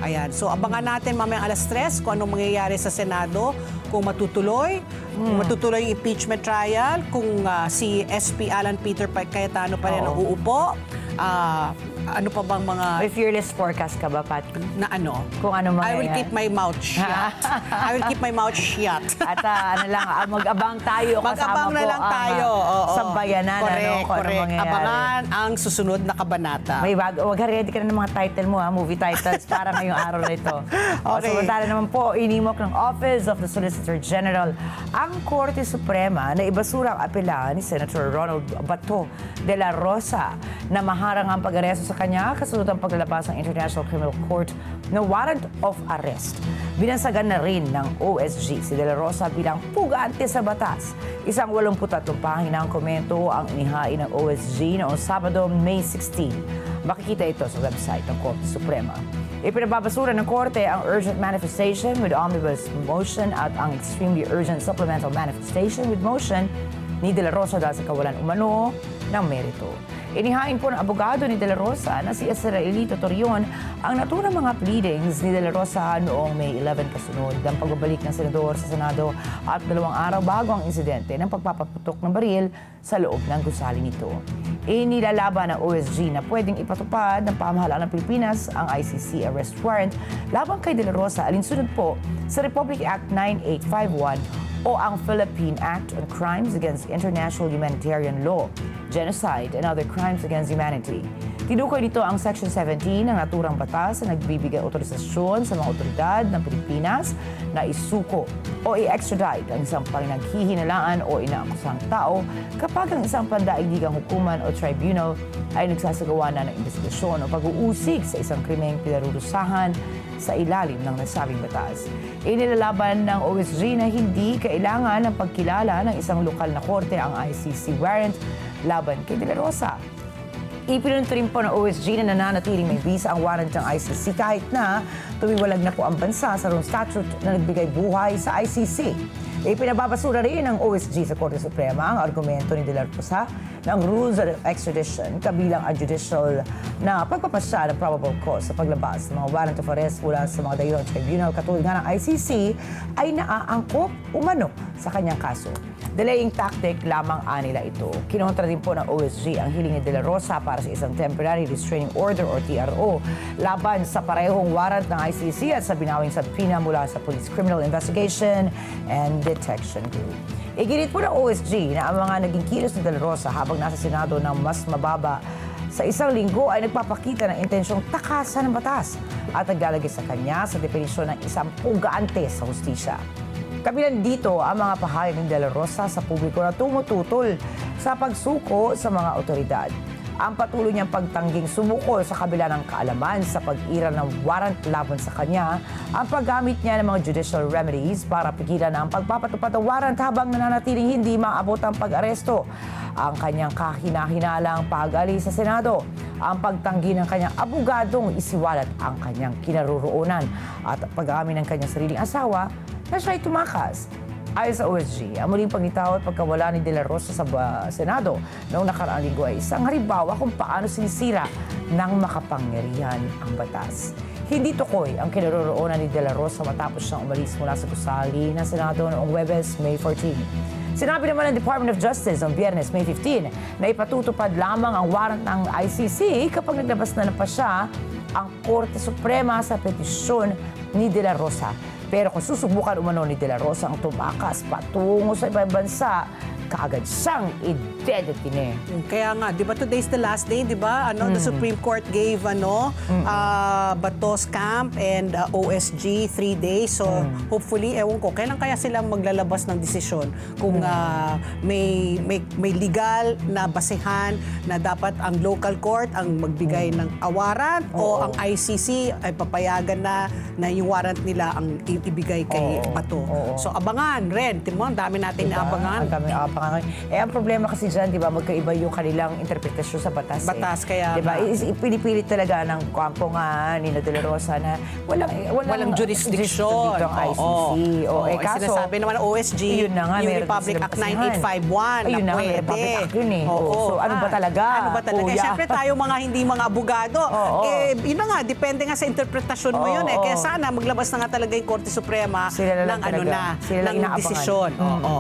Ayan, so abangan natin mamayang alas 3 kung anong mangyayari sa Senado, kung matutuloy yung impeachment trial, kung si SP Alan Peter Cayetano pa rin ang uupo. Ano pa bang mga... May fearless forecast ka ba, Pati? Na ano? Kung ano I will mangyayari. keep my mouth shut. I will keep my mouth shut. At mag-abang tayo Mag-abang kasama na po lang ang tayo. Oo. sambayanan. Correct, Kung correct. ano mangyayari. Abangan ang susunod na kabanata. May ready ka na ng mga title mo, movie titles, para ngayong araw na ito. Okay. Samantala naman po, inimok ng Office of the Solicitor General ang Korte Suprema na ibasura ang apela ni Senator Ronald Bato de la Rosa na maharang ang pag-aresto sa kanya kasunod ang paglalabas ng International Criminal Court na warrant of arrest. Binansagan na rin ng OSG si De La Rosa bilang pugante sa batas. Isang 83 pahinang komento ang inihain ng OSG noong Sabado, May 16. Makikita ito sa website ng Korte Suprema. Ipinababasura ng Korte ang urgent manifestation with omnibus motion at ang extremely urgent supplemental manifestation with motion ni De La Rosa dahil sa kawalan umano ng merito. Inihain po ng abogado ni De La Rosa na si Israelito Torion ang naturang mga pleadings ni De La Rosa noong May 11 kasunod ng pagbabalik ng senador sa Senado at 2 araw bago ang insidente ng pagpapaputok ng baril sa loob ng gusali nito. Inilalaban ng OSG na pwedeng ipatupad ng pamahalaan ng Pilipinas ang ICC arrest warrant laban kay De La Rosa alinsunod po sa Republic Act 9851 o ang Philippine Act on Crimes Against International Humanitarian Law, Genocide and Other Crimes Against Humanity. Tinukoy nito ang Section 17 ng naturang batas na nagbibigay otorisasyon sa mga otoridad ng Pilipinas na isuko o i-extradite ang isang pinaghihinalaan o inaakusang tao kapag ang isang pandaigdigang hukuman o tribunal ay nagsasagawa na ng investigasyon o pag-uusig sa isang krimeng pinarurusahan sa ilalim ng nasabing batas. Inilalaban ng OSG na hindi kailangan ng pagkilala ng isang lokal na korte ang ICC warrant laban kay De La Rosa. Ipinunto rin po ng OSG na nananatiling may visa ang warrant ng ICC kahit na tumiwalag na po ang bansa sa Rome Statute na nagbigay buhay sa ICC. Ipinababasura rin ng OSG sa Korte Suprema ang argumento ni De La Rosa ng rules of extradition kabilang ang judicial na pagpapasya ng probable cause sa paglabas ng mga warrant of arrest mula sa mga dayuhang tribunal katulad nga ng ICC ay naaangkop umano sa kanyang kaso. Delaying tactic lamang anila ito. Kinontra din po ng OSG ang hiling ni De La Rosa para sa isang Temporary Restraining Order o TRO laban sa parehong warrant ng ICC at sa binawing subpoena mula sa Police Criminal Investigation and Detection Group. Iginit po ng OSG na ang mga naging kilos ni De La Rosa habang nasa Senado ng mas mababa sa isang linggo ay nagpapakita ng intensyong takasan ng batas at naglalagay sa kanya sa definisyon ng isang pugaante sa hustisya. Kabilang dito ang mga pahayag ni De La Rosa sa publiko na tumututol sa pagsuko sa mga otoridad. Ang patuloy niyang pagtangging sumukol sa kabila ng kaalaman sa pag-ira ng warrant laban sa kanya, ang paggamit niya ng mga judicial remedies para pigilan ang pagpapatupad ng warrant habang nananatiling hindi maabot ang pag-aresto, ang kanyang kahinahinalang pag-alis sa Senado, ang pagtanggi ng kanyang abogadong isiwalat ang kanyang kinaroroonan at pag-aamin ng kanyang sariling asawa na siya'y tumakas. Ayon sa OSG, ang muling pangitaw at pagkawala ni De La Rosa sa Senado noong nakaraang linggo ay isang halimbawa kung paano sinisira ng makapangyarihan ang batas. Hindi tukoy ang kinaroroonan ni De La Rosa matapos siyang umalis mula sa gusali ng Senado noong Huwebes, May 14. Sinabi naman ng Department of Justice noong Biyernes, May 15, na ipatutupad lamang ang warrant ng ICC kapag naglabas na pa siya ang Korte Suprema sa petisyon ni De La Rosa. Pero kung susubukan umano ni De La Rosa ang tumakas patungo sa ibang bansa, kaagad siyang idedetine. Kaya nga, di ba today's the last day, di ba? The Supreme Court gave Batos Camp and OSG 3 days. So hopefully, ewan ko, kailan kaya sila maglalabas ng desisyon kung may legal na basehan na dapat ang local court ang magbigay ng warrant o ang ICC ay papayagan na yung warrant nila ang ibigay kay Bato. So abangan rin, Timon, dami natin na abangan. Ang dami abangan. Ang problema kasi dyan, di ba, magkaiba yung kanilang interpretasyon sa batas. Batas, kaya di ba? Pinipilit talaga ng kampo nga ni De La Rosa na walang jurisdiction dito ang ICC. Kaso, sinasabi naman ng OSG, yun na nga, yung meron Republic silang Act basihan. 9851 Ayun na na, pwede. Republic Act yun eh. So, ano ba talaga? Ano ba talaga? Kuya? Siyempre tayo mga hindi mga abogado. Yun na nga, depende nga sa interpretasyon mo yun eh. Kaya sana maglabas na nga talaga yung Korte Suprema ng desisyon.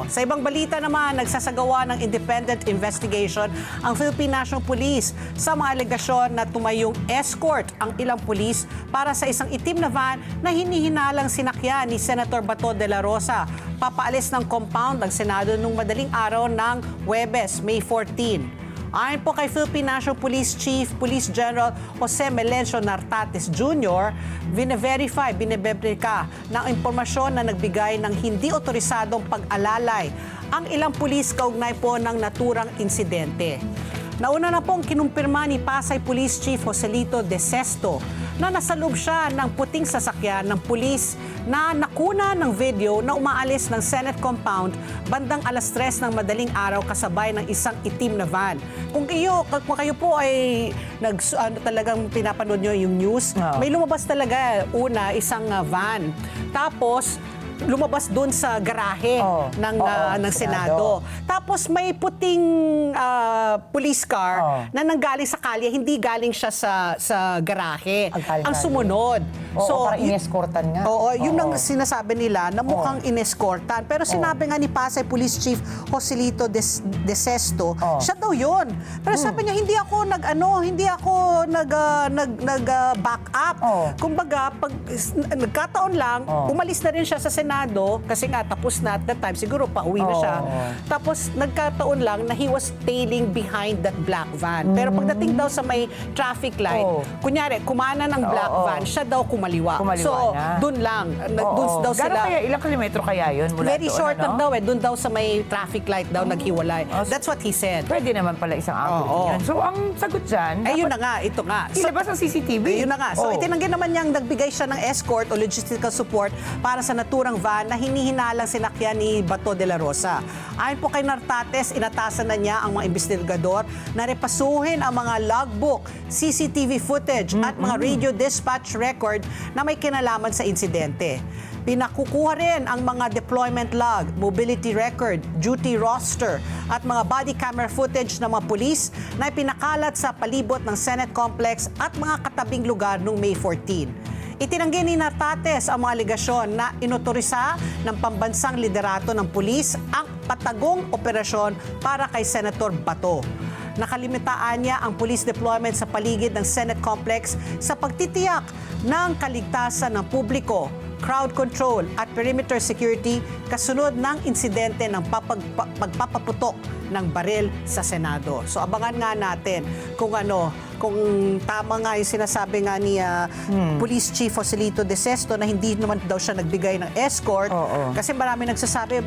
Sa ibang balita naman, nagsasagawa ng independent investigation ang Philippine National Police sa mga alegasyon na tumayong escort ang ilang pulis para sa isang itim na van na hinihinalang sinakyan ni Senator Bato de la Rosa. Papaalis ng compound ng Senado nung madaling araw ng Huwebes, May 14. Ayon po kay Philippine National Police Chief Police General Jose Melencio Nartates Jr., bineverify ng impormasyon na nagbigay ng hindi otorisadong pag-alalay ang ilang pulis kaugnay po ng naturang insidente. Nauna na pong kinumpirma ni Pasay Police Chief Joselito De Sesto na nasa loob siya ng puting sasakyan ng pulis na nakuna ng video na umaalis ng Senate compound bandang 3:00 ng madaling araw kasabay ng isang itim na van. Kung kayo po ay talagang pinapanood nyo yung news, may lumabas talaga isang van. Tapos lumabas doon sa garahe ng Senado. Tapos may puting police car na nanggaling sa kalye, hindi galing siya sa garahe. Ang sumunod. Parang inescortan nga. Yun ang sinasabi nila na mukhang inescortan. Pero sinabi nga ni Pasay Police Chief Joselito De Sesto, siya daw yun. Pero sabi niya, hindi ako nag-back up. Kumbaga, pag nagkataon lang, umalis na rin siya sa Senado kasi nga tapos na at that time, siguro pauwi na siya. Tapos nagkataon lang na he was tailing behind that black van. Pero pagdating daw sa may traffic light, kunyari, kumana ng black van, siya daw kumaliwa. So, dun lang. Dun daw sila. Kaya, ilang kilometro kaya yun mula Very doon, short lang daw eh. Dun daw sa may traffic light daw naghiwalay. That's what he said. Pwede naman pala isang angle yun. So, ang sagot dyan, Yun na nga, ito nga. ilabas ang CCTV. Yun na nga. So, itinanggi naman niyang nagbigay siya ng escort o logistical support para sa naturang van na hinihinalang sinakyan ni Bato de la Rosa. Ayon po kay Nartates, inatasan na niya ang mga investigador na repasuhin ang mga logbook, CCTV footage at mga radio dispatch record na may kinalaman sa insidente. Pinakukuha rin ang mga deployment log, mobility record, duty roster at mga body camera footage ng mga pulis na ipinakalat sa palibot ng Senate Complex at mga katabing lugar noong May 14. Itinanggi ni Nartates ang mga aligasyon na inotorisa ng pambansang liderato ng pulis ang patagong operasyon para kay Senator Bato. Nakalimitaan niya ang police deployment sa paligid ng Senate Complex sa pagtitiyak ng kaligtasan ng publiko, crowd control at perimeter security kasunod ng insidente ng pagpapaputok ng baril sa Senado. So abangan nga natin kung tama nga yung sinasabi nga ni Police Chief Joselito De Sesto na hindi naman daw siya nagbigay ng escort. Kasi marami nagsasabi,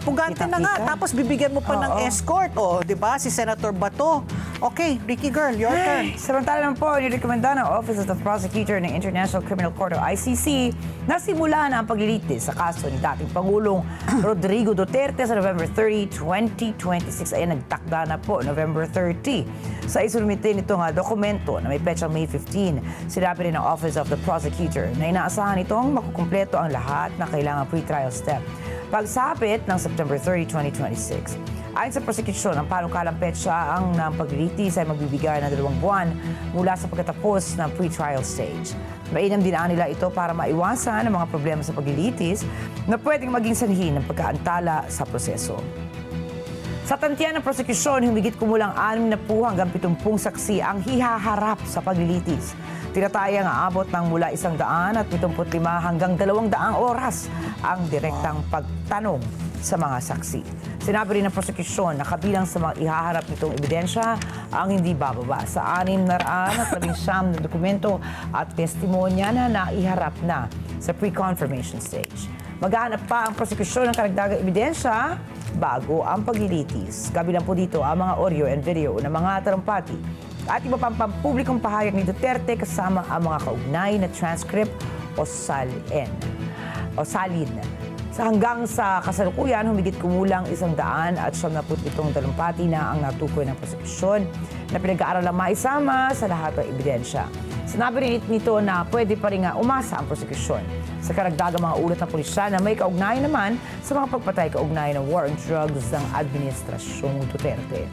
pugante na nga, tapos bibigyan mo pa ng escort. Di ba? Si Senator Bato. Okay, Ricky Girl, your turn. Samantala naman po, nirekomenda ng Office of the Prosecutor ng International Criminal Court o ICC na simula na ang paglilitis sa kaso ni dating Pangulong Rodrigo Duterte sa November 30, 2026. Ayan, nagtakda na po, November 30. Sa isulmitin itong dokumento na may petsang May 15, sinabi rin ng Office of the Prosecutor na inaasahan itong makukumpleto ang lahat na kailangang pre-trial step pagsapit ng September 30, 2026. Ayon sa prosecution, ang panukalang petsa ang ng paglilitis ay magbibigay ng 2 buwan mula sa pagkatapos ng pre-trial stage. Mainam din nila ito para maiwasan ang mga problema sa paglilitis na pwedeng maging sanhi ng pagkaantala sa proseso. Sa tantiyan ng prosekusyon, humigit kumulang 60 hanggang 70 saksi ang hihaharap sa paglilitis. Tinatayang aabot ng mula 175 hanggang 200 oras ang direktang pagtanong sa mga saksi. Sinabi rin ng prosekusyon na kabilang sa mga ihaharap nitong ebidensya ang hindi bababa sa 619 na dokumento at testimonya na naiharap na sa pre-confirmation stage. Maghahanap pa ang prosekusyon ng karagdagang ebidensya bago ang paglilitis. Kabilang po dito ang mga audio and video ng mga talumpati at iba pang pampublikong pahayag ni Duterte kasama ang mga kaugnay na transcript o salin. Hanggang sa kasalukuyan, humigit kumulang 177 talumpati na ang natukoy ng prosekusyon na pinag-aaralang maisama sa lahat ng ebidensya. Sinabi rin nito na pwede pa rin umasa ang prosekusyon sa karagdagang mga ulat ng pulisya na may kaugnay naman sa mga pagpatay kaugnay ng war on drugs ng Administrasyong Duterte.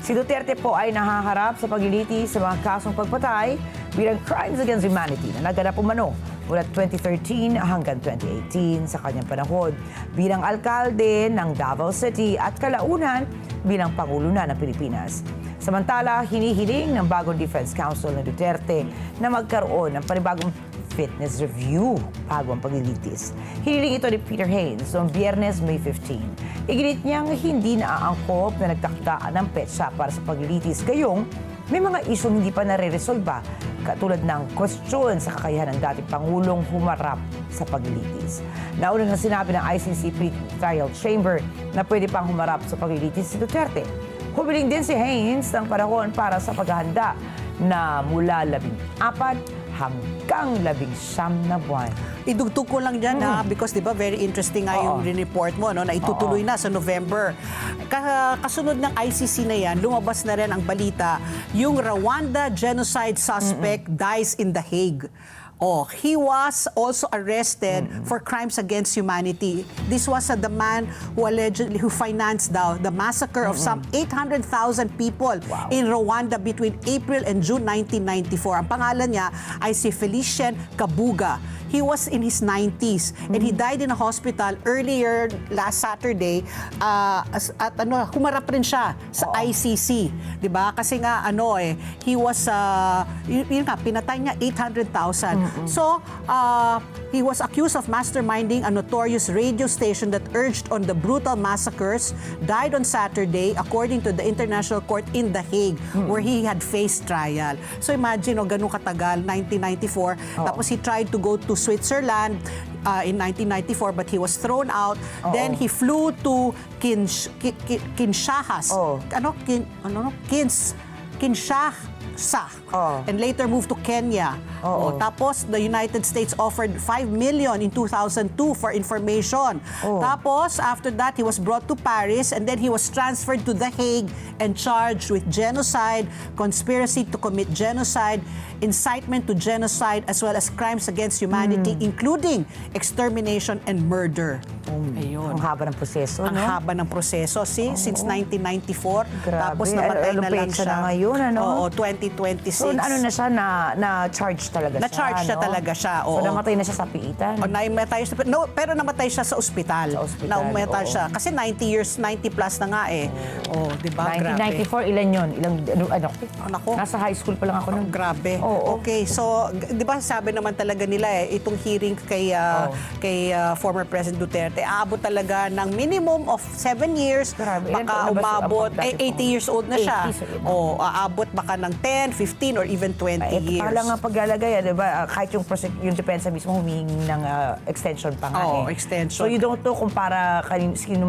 Si Duterte po ay nahaharap sa paglilitis sa mga kasong pagpatay bilang crimes against humanity na naganap umano mula 2013 hanggang 2018 sa kanyang panahon bilang alkalde ng Davao City at kalaunan bilang Pangulo na ng Pilipinas. Samantala, hinihiling ng bagong Defense Council ng Duterte na magkaroon ng panibagong fitness review bago ang paglilitis. Hiniling ito ni Peter Haynes noong Biyernes, May 15. Iginit niyang hindi naaangkop na nagtakdaan ng petsa para sa paglilitis gayong may mga isyong hindi pa nare-resolba katulad ng kwestiyon sa kakayahan ng dating Pangulong humarap sa paglilitis. Nauna nang sinabi ng ICC Pre-Trial Chamber na pwede pang humarap sa paglilitis si Duterte. Humiling din si Haynes ng panahon para sa paghahanda na mula 14 hanggang 19 na buwan. Idugtog ko lang dyan because di ba very interesting nga yung report mo na itutuloy na sa November. Kasunod ng ICC na yan, lumabas na rin ang balita, yung Rwanda genocide suspect dies in The Hague. He was also arrested for crimes against humanity. This was the man who financed the massacre of some 800,000 people in Rwanda between April and June 1994. Ang pangalan niya ay si Felician Kabuga. He was in his 90s and he died in a hospital earlier last Saturday at humarap rin siya sa ICC, 'di ba? Kasi nga he was yun nga pinatay niya 800,000. So, he was accused of masterminding a notorious radio station that urged on the brutal massacres, died on Saturday according to the International Court in The Hague where he had faced trial. So imagine ganun katagal, 1994, tapos he tried to go to Switzerland in 1994 but he was thrown out. Then he flew to Kinshasa. Kinshasa. And later moved to Kenya. Tapos the United States offered $5 million in 2002 for information. Tapos after that he was brought to Paris and then he was transferred to The Hague and charged with genocide, conspiracy to commit genocide, incitement to genocide, as well as crimes against humanity, including extermination and murder. Ayun. Ang haba ng proseso, Ang haba ng proseso, since 1994. Tapos namatay na lang siya. Na ngayon, Oo, 2026. So ano na siya, na-charge talaga siya. Na-charge siya talaga siya, oo. So namatay na siya sa piitan. Namatay siya, pero namatay siya sa ospital. Namatay siya. Kasi 90 plus na nga eh. Di ba? 1994, ilan yun? Nako. Nasa high school pa lang ako nun. Grabe. Okay, so di ba sabi naman talaga nila itong hearing kay former President Duterte, aabot talaga ng minimum of 7 years. Grabe. Baka umabot, 80 years old na siya. 80, aabot baka ng 10, 15, or even 20 years. Pala nga paglalagay, di ba? Kahit yung depensa mismo humingi ng extension pa nga extension. So you don't know kung para sino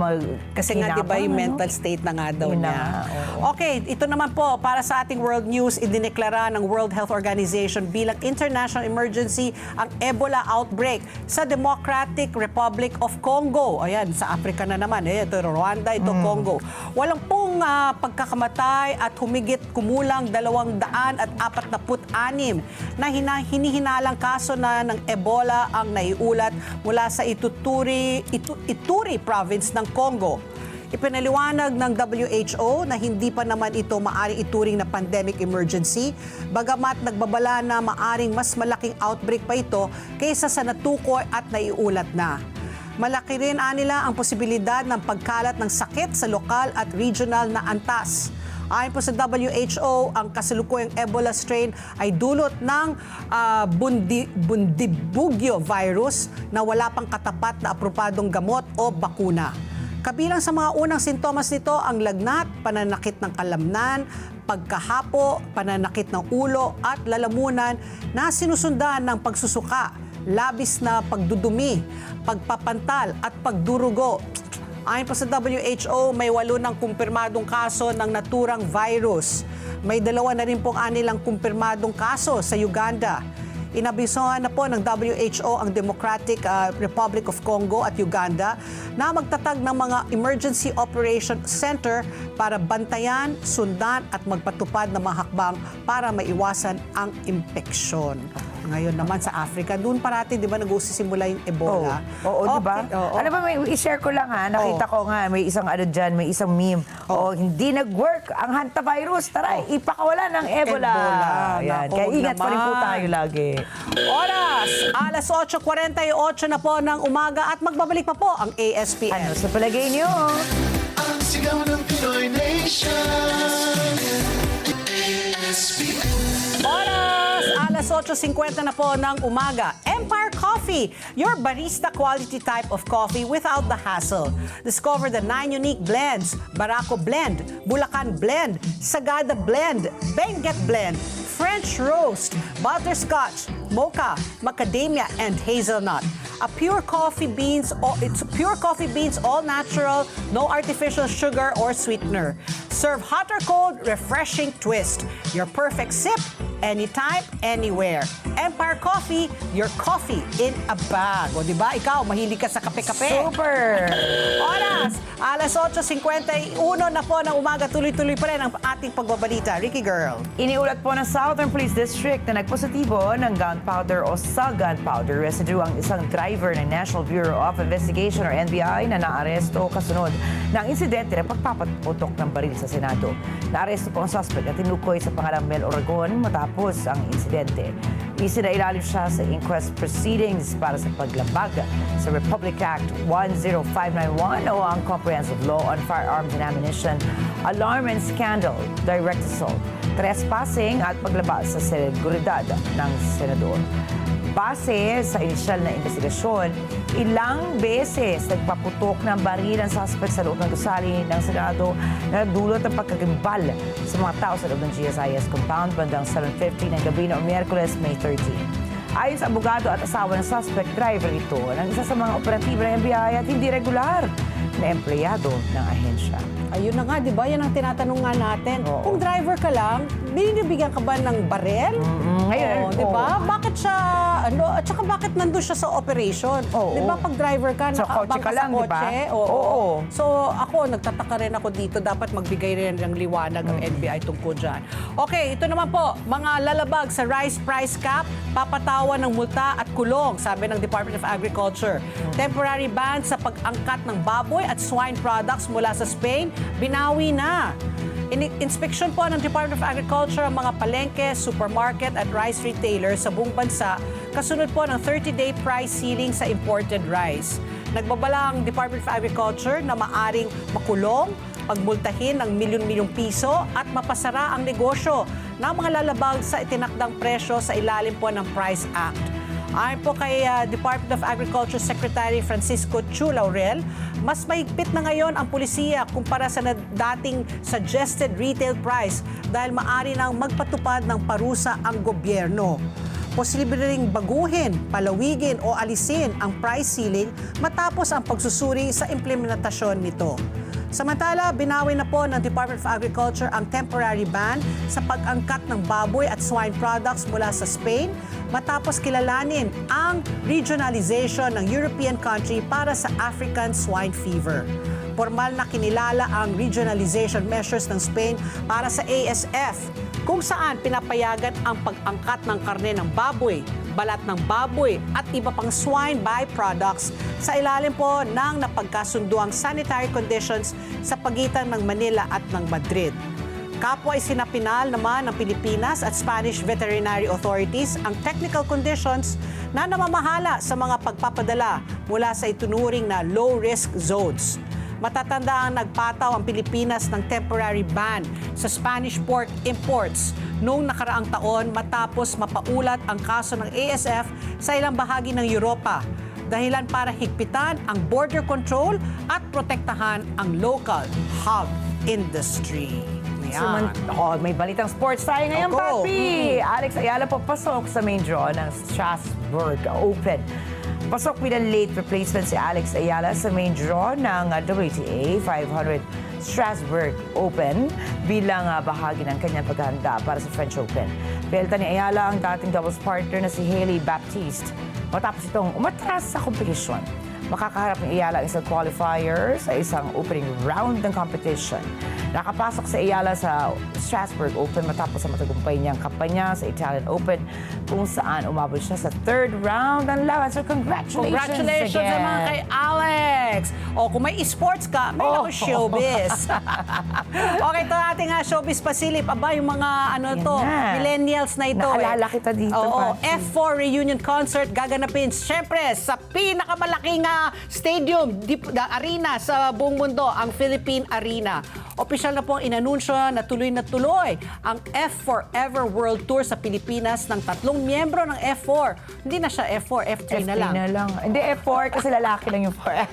Kasi nga, di ba, yung mental state na nga daw niya. Okay, ito naman po, para sa ating world news, idineklara ng World Health Organization bilang international emergency ang Ebola outbreak sa Democratic Republic of Congo. Ayan, sa Africa na naman. Ito Rwanda, ito Congo. Walang pong pagkakamatay at kumulang 246 na hinihinalang kaso na ng Ebola ang naiulat mula sa Ituri province ng Congo. Ipinaliwanag ng WHO na hindi pa naman ito maaring ituring na pandemic emergency, bagamat nagbabala na maaring mas malaking outbreak pa ito kaysa sa natukoy at naiulat na. Malaki rin nila ang posibilidad ng pagkalat ng sakit sa lokal at regional na antas. Ayon po sa WHO, ang kasalukuyang Ebola strain ay dulot ng Bundibugyo virus na wala pang katapat na apropadong gamot o bakuna. Kabilang sa mga unang sintomas nito ang lagnat, pananakit ng kalamnan, pagkahapo, pananakit ng ulo at lalamunan na sinusundan ng pagsusuka, labis na pagdudumi, pagpapantal at pagdurugo. Ayon po sa WHO, may 8 ng kumpirmadong kaso ng naturang virus. May 2 na rin pong anilang kumpirmadong kaso sa Uganda. Inabisohan na po ng WHO ang Democratic Republic of Congo at Uganda na magtatag ng mga Emergency Operation Center para bantayan, sundan at magpatupad ng mga hakbang para maiwasan ang impeksyon. Ngayon naman sa Africa, doon parati, di ba, nag-usisimula yung Ebola? Di ba? Ano ba, i-share ko lang nakita ko nga, may isang dyan, may isang meme. Hindi nag-work ang hantavirus. Tara, ipakawala ng Ebola. Yan. Kaya ingat pa rin po tayo lagi. Oras, alas 8:48 na po ng umaga at magbabalik pa po ang ASPN. Ano sa palagay niyo? Ang sigaw ng Pinoy Nation. ASPN. Oras, alas 8:50 na po ng umaga. Empire Coffee, your barista quality type of coffee without the hassle. Discover the 9 unique blends: Barako Blend, Bulacan Blend, Sagada Blend, Benguet Blend, French Roast, Butterscotch, Mocha, Macadamia, and Hazelnut. It's pure coffee beans, all natural, no artificial sugar or sweetener. Serve hot or cold, refreshing twist. Your perfect sip, anytime, anywhere. Empire Coffee, your coffee in a bag. O diba, ikaw, mahilig ka sa kape-kape. Super! Oras, alas 8:51 na po ng umaga. Tuloy-tuloy pa rin ang ating pagbabalita. Ricky Girl. Iniulat po ng Southern Police District na nagpositibo ng gunpowder o sa gunpowder residue ang isang driver ng National Bureau of Investigation or NBI na naaresto kasunod ng insidente ng pagpapaputok ng baril sa Senado. Naaresto po ang suspect na tinukoy sa pangalang Mel Oragon matapos ang insidente. Isinailalim siya sa inquest proceedings para sa paglabag sa Republic Act 10591 o ang Comprehensive Law on Firearms and Ammunition, Alarm and Scandal, Direct Assault, Trespassing at paglabas sa seguridad ng senador. Base sa inisyal na investigasyon, ilang beses nagpaputok ng baril ang suspect sa loob ng gusali ng Senado na nagdulot ng pagkagimbal sa mga tao sa loob ng GSIS compound bandang 7:50 ng gabi noong Miyerkules, May 13. Ayon sa abogado at asawa ng suspect, driver ito ng isa sa mga operatibo ng NBI at hindi regular na empleyado ng ahensya. Ayun na nga, di ba? Yan ang tinatanong nga natin. Oo. Kung driver ka lang, binibigyan ka ba ng barel? Ngayon, Oo, di ba? oo. Bakit siya, at saka bakit nandun siya sa operation? Oo. Di ba pag driver ka, Sa kotse nakabang ka lang, di ba? Oo. Oo. So ako, nagtataka rin ako dito, dapat magbigay rin ng liwanag ang NBI tungkol dyan. Okay, ito naman po, mga lalabag sa rice price cap, papatawan ng multa at kulong, sabi ng Department of Agriculture. Temporary ban sa pag-angkat ng baboy at swine products mula sa Spain, binawi na. Inspeksyon po ng Department of Agriculture ang mga palengke, supermarket at rice retailers sa buong bansa kasunod po ng 30-day price ceiling sa imported rice. Nagbabala ang Department of Agriculture na maaring makulong, pagmultahin ng milyon-milyong piso at mapasara ang negosyo ng mga lalabag sa itinakdang presyo sa ilalim po ng Price Act. Ayon po kay Department of Agriculture Secretary Francisco Chu Laurel, mas mahigpit na ngayon ang pulisiya kumpara sa dating suggested retail price dahil maaari nang magpatupad ng parusa ang gobyerno. Posible ring baguhin, palawigin o alisin ang price ceiling matapos ang pagsusuri sa implementasyon nito. Samantala, binawi na po ng Department of Agriculture ang temporary ban sa pag-angkat ng baboy at swine products mula sa Spain matapos kilalanin ang regionalization ng European country para sa African swine fever. Formal na kinilala ang regionalization measures ng Spain para sa ASF, kung saan pinapayagan ang pag-angkat ng karne ng baboy, balat ng baboy at iba pang swine byproducts sa ilalim po ng napagkasunduang sanitary conditions sa pagitan ng Manila at ng Madrid. Kapwa isinapinal naman ng Pilipinas at Spanish veterinary authorities ang technical conditions na namamahala sa mga pagpapadala mula sa itunuring na low-risk zones. Matatanda ang nagpataw ang Pilipinas ng temporary ban sa Spanish pork imports noong nakaraang taon matapos mapaulat ang kaso ng ASF sa ilang bahagi ng Europa. Dahilan para higpitan ang border control at protektahan ang local hog industry. Ayan. May balitang sports tayo ngayon, Go. papi! Alex Ayala po pasok sa main draw ng Strasbourg Open. Pasok with a late replacement si Alex Ayala sa main draw ng WTA 500 Strasbourg Open bilang bahagi ng kanyang paghahanda para sa French Open. Pelta ni Ayala ang dating doubles partner na si Hailey Baptiste matapos itong umatras sa kompetisyon. Makakaharap ni Ayala ang isang qualifier sa isang opening round ng competition. Nakapasok si Ayala sa Strasbourg Open matapos ang matagumpay niyang kampanya sa Italian Open kung saan umabot siya sa third round ng laban. So congratulations again. Naman kay Alex! O kung may esports ka, may ako showbiz. Okay, ito ating showbiz pasilip. Aba, yung mga millennials na ito. Naalala kita dito, Oo, Papi. F4 reunion concert gaganapin siyempre sa pinakamalaking stadium, arena sa buong mundo, ang Philippine Arena. Opisyal na po ang inanunsyo na tuloy ang F Forever World Tour sa Pilipinas ng 3 miyembro ng F4. Hindi na siya F4, F3 na lang. Hindi, F4 kasi lalaki lang yung 4.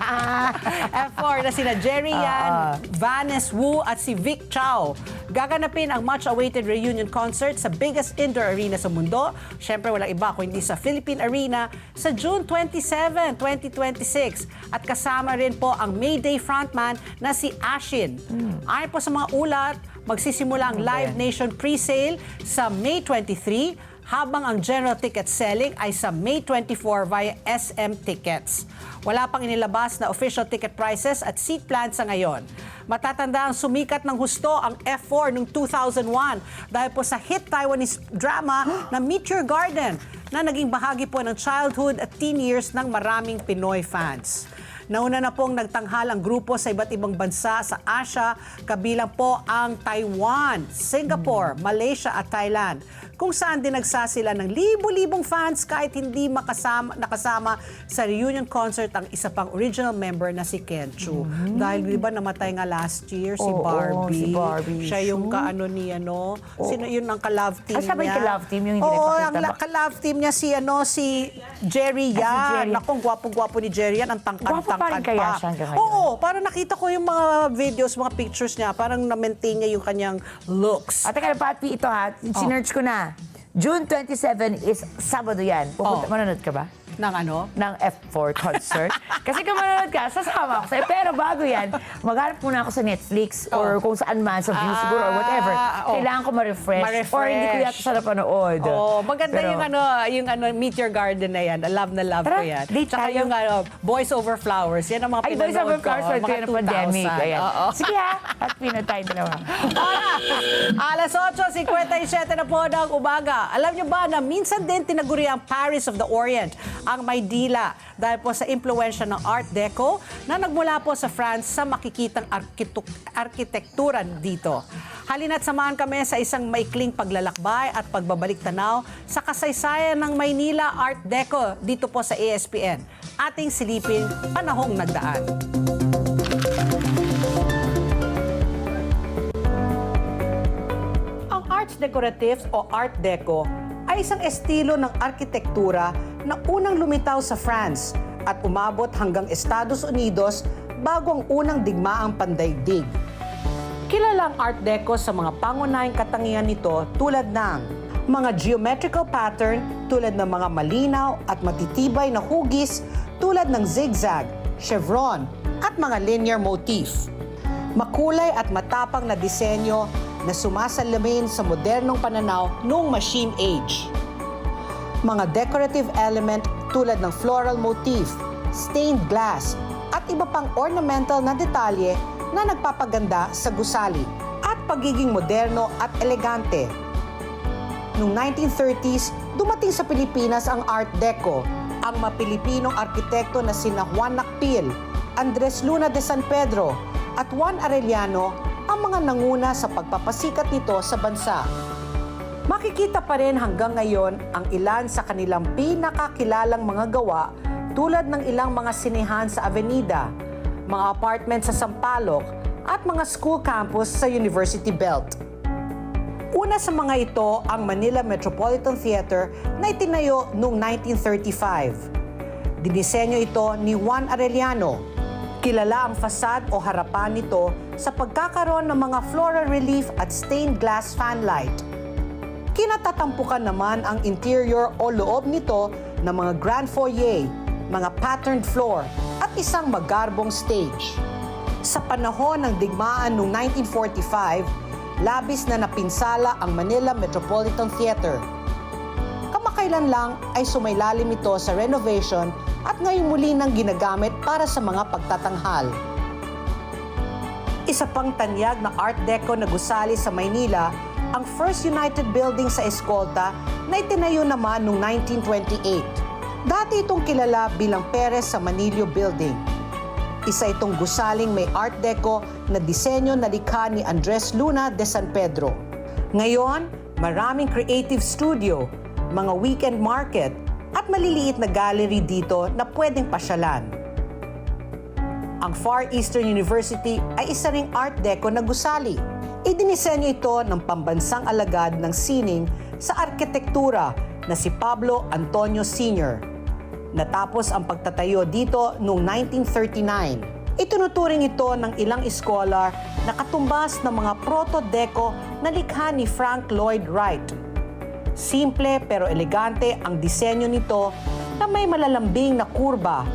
F4 na sina Jerry Yan, Vanessa Wu at si Vic Chow. Gaganapin ang much-awaited reunion concert sa biggest indoor arena sa mundo. Siyempre, walang iba kundi sa Philippine Arena sa June 27, 2026. At kasama rin po ang Mayday frontman na si Ashin. Ayon po sa mga ulat, Magsisimula ang Live Nation pre-sale sa May 23, habang ang general ticket selling ay sa May 24 via SM Tickets. Wala pang inilabas na official ticket prices at seat plans sa ngayon. Matatanda ang sumikat ng husto ang F4 noong 2001 dahil po sa hit Taiwanese drama na Meteor Garden na naging bahagi po ng childhood at teen years ng maraming Pinoy fans. Nauna na pong nagtanghal ang grupo sa iba't ibang bansa sa Asia, kabilang po ang Taiwan, Singapore, Malaysia at Thailand, kung saan din nagsasila ng libo-libong fans kahit hindi nakasama sa reunion concert ang isa pang original member na si Ken Chu. Dahil di ba namatay nga last year si Oo, Barbie. si Barbie Siya yung Chu. kaano ni ano, sino yun ang ka-love team siya ba yung niya? ka-love team, yung hindi Oo, nagpakita ang ba? ka-love team niya si Jerry si Yan. Jerry. Naku, gwapo-gwapo ni Jerry Yan, ang tangkad-tangkad Gwapo pa rin kaya siya hanggang ngayon? Oo, parang nakita ko yung mga videos, mga pictures niya, parang na-maintain niya yung kanyang looks. At teka, Pati, ito ha, sinerch ko na. June 27 is Sabado yan. Manonood ka ba? Ng ano? Ng F4 concert. Kasi kung manonood ka, sasama ako sa'yo. Pero bago yan, maghanap muna ako sa Netflix or kung saan man, sa view siguro or whatever. Kailangan ko ma-refresh. Or hindi ko yata sa napanood. Oh, maganda Pero, yung Meteor Garden na yan. Love na love Tara, ko yan. date Tsaka tayo. yung Boys Over Flowers. Yan ang mga Ay, pinanood Boys Over ko. Flowers, Mga kaya ng pandemic. 2000. Ayan. Oo. Sige ha, at Pinoy tayo dalawa. Alas 8:57 na po ng umaga. Alam niyo ba na minsan din tinaguri ang Paris of the Orient, ang Maynila, dahil po sa impluwensya ng Art Deco na nagmula po sa France sa makikitang arkitektura dito. Halina't samahan kami sa isang maikling paglalakbay at pagbabalik tanaw sa kasaysayan ng Maynila Art Deco dito po sa ASPN. Ating silipin panahong nagdaan. Ang arts decoratives o Art Deco ay isang estilo ng arkitektura na unang lumitaw sa France at umabot hanggang Estados Unidos bago ang unang digmaang pandaigdig. Kilala ang Art Deco sa mga pangunahing katangian nito tulad ng mga geometrical pattern tulad ng mga malinaw at matitibay na hugis tulad ng zigzag, chevron at mga linear motif. Makulay at matapang na disenyo na sumasalamin sa modernong pananaw noong Machine Age. Mga decorative element tulad ng floral motif, stained glass, at iba pang ornamental na detalye na nagpapaganda sa gusali at pagiging moderno at elegante. Noong 1930s, dumating sa Pilipinas ang Art Deco, ang mapilipinong arkitekto na sina Juan Nakpil, Andres Luna de San Pedro, at Juan Arellano ang mga nanguna sa pagpapasikat nito sa bansa. Makikita pa rin hanggang ngayon ang ilan sa kanilang pinakakilalang mga gawa tulad ng ilang mga sinehan sa Avenida, mga apartment sa Sampaloc, at mga school campus sa University Belt. Una sa mga ito ang Manila Metropolitan Theater na itinayo noong 1935. Dinisenyo ito ni Juan Arellano. Kilala ang fasad o harapan nito sa pagkakaroon ng mga floral relief at stained glass fanlight. Kinatatampukan naman ang interior o loob nito ng mga grand foyer, mga patterned floor at isang magarbong stage. Sa panahon ng digmaan noong 1945, labis na napinsala ang Manila Metropolitan Theater. Kamakailan lang ay sumailalim ito sa renovation at ngayon muli nang ginagamit para sa mga pagtatanghal. Isa pang tanyag na Art Deco na gusali sa Maynila, ang First United Building sa Escolta na itinayo naman noong 1928. Dati itong kilala bilang Perez sa Manilio Building. Isa itong gusaling may Art Deco na disenyo na likha ni Andres Luna de San Pedro. Ngayon, maraming creative studio, mga weekend market, at maliliit na gallery dito na pwedeng pasyalan. Ang Far Eastern University ay isa ring Art Deco na gusali. Idinisenyo ito ng pambansang alagad ng sining sa arkitektura na si Pablo Antonio Sr. Natapos ang pagtatayo dito noong 1939. Itinuturing ito ng ilang scholar na katumbas ng mga proto-deco na likha ni Frank Lloyd Wright. Simple pero elegante ang disenyo nito na may malalambing na kurba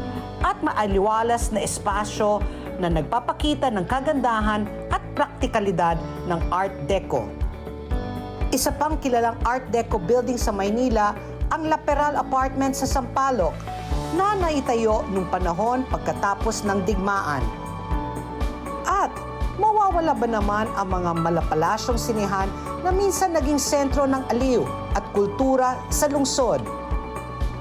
at maaliwalas na espasyo na nagpapakita ng kagandahan at praktikalidad ng Art Deco. Isa pang kilalang Art Deco building sa Maynila, ang La Peral Apartment sa Sampaloc, na naitayo nung panahon pagkatapos ng digmaan. At mawawala ba naman ang mga malapalasyong sinihan na minsan naging sentro ng aliw at kultura sa lungsod?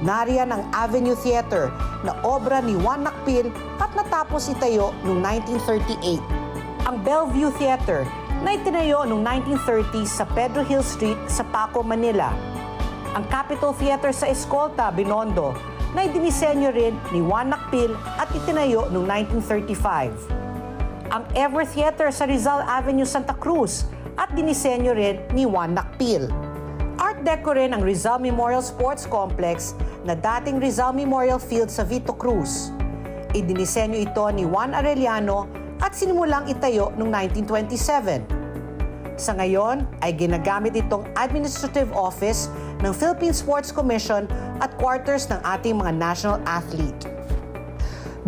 Nariyan ang Avenue Theater na obra ni Juan Nakpil at natapos itayo noong 1938. Ang Bellevue Theater na itinayo noong 1930 sa Pedro Hill Street sa Paco, Manila. Ang Capitol Theater sa Escolta, Binondo na idinisenyo rin ni Juan Nakpil at itinayo noong 1935. Ang Ever Theater sa Rizal Avenue, Santa Cruz at dinisenyo rin ni Juan Nakpil. Art Deco rin ang Rizal Memorial Sports Complex na dating Rizal Memorial Field sa Vito Cruz. Idinisenyo ito ni Juan Arellano at sinimulang itayo noong 1927. Sa ngayon ay ginagamit itong administrative office ng Philippine Sports Commission at quarters ng ating mga national athlete.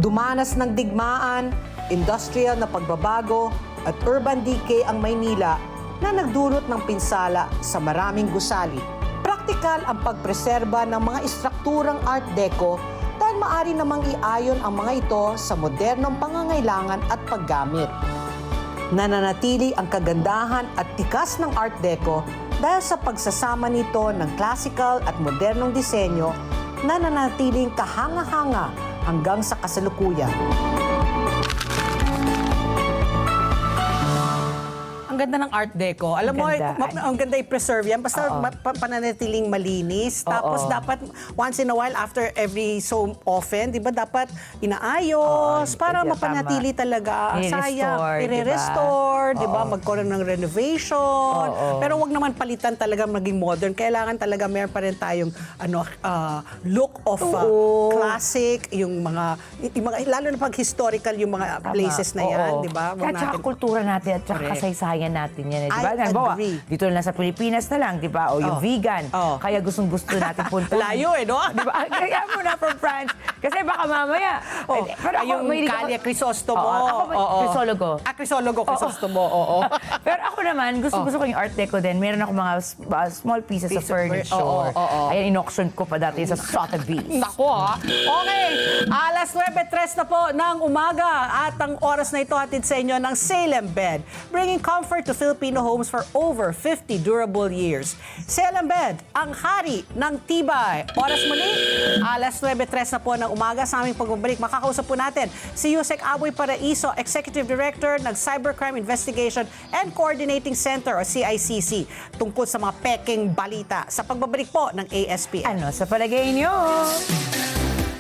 Dumanas ng digmaan, industrial na pagbabago at urban decay ang Maynila na nagdulot ng pinsala sa maraming gusali. Praktikal ang pagpreserba ng mga istrukturang Art Deco dahil maaari namang iayon ang mga ito sa modernong pangangailangan at paggamit. Nananatili ang kagandahan at tikas ng Art Deco dahil sa pagsasama nito ng classical at modernong disenyo na nananatiling kahanga-hanga hanggang sa kasalukuyan. Ang ganda ng Art Deco. Alam mo, ang ganda i-preserve yan. Basta pananatiling malinis. Tapos dapat once in a while, after every so often, di ba, dapat inaayos para mapanatili talaga. Sayang, i-restore, di ba, magkaroon ng renovation. Pero wag naman palitan talaga maging modern. Kailangan talaga meron pa rin tayong look of classic, yung mga, lalo na pag historical yung mga places na yan, di ba? At saka kultura natin at saka kasaysayan natin yan. Di ba? agree. Dito na sa Pilipinas na lang, di ba? O yung vegan. Kaya gustong-gusto natin punta. Layo no? Di ba? Kaya muna from France. Kasi baka mamaya. Pero ako, yung Calle Crisostomo. Ako Crisologo. Crisologo, Crisostomo, oo. Pero ako naman, gusto ko yung Art Deco din. Meron ako mga small pieces of furniture. Ayan, in-auction ko pa dati sa Sotheby's. Nako ha. Okay, alas 9:03 na po ng umaga at ang oras na ito hatid sa inyo ng Salem Bed, bringing comfort to Filipino homes for over 50 durable years. Salem Bed, ang hari ng tibay. Oras muli, alas 9:03 na po ng umaga. Sa aming pagbabalik, makakausap po natin si Yusek Aboy Paraiso, Executive Director ng Cybercrime Investigation and Coordinating Center o CICC, tungkol sa mga peking balita sa pagbabalik po ng ASPN. Ano sa palagay niyo?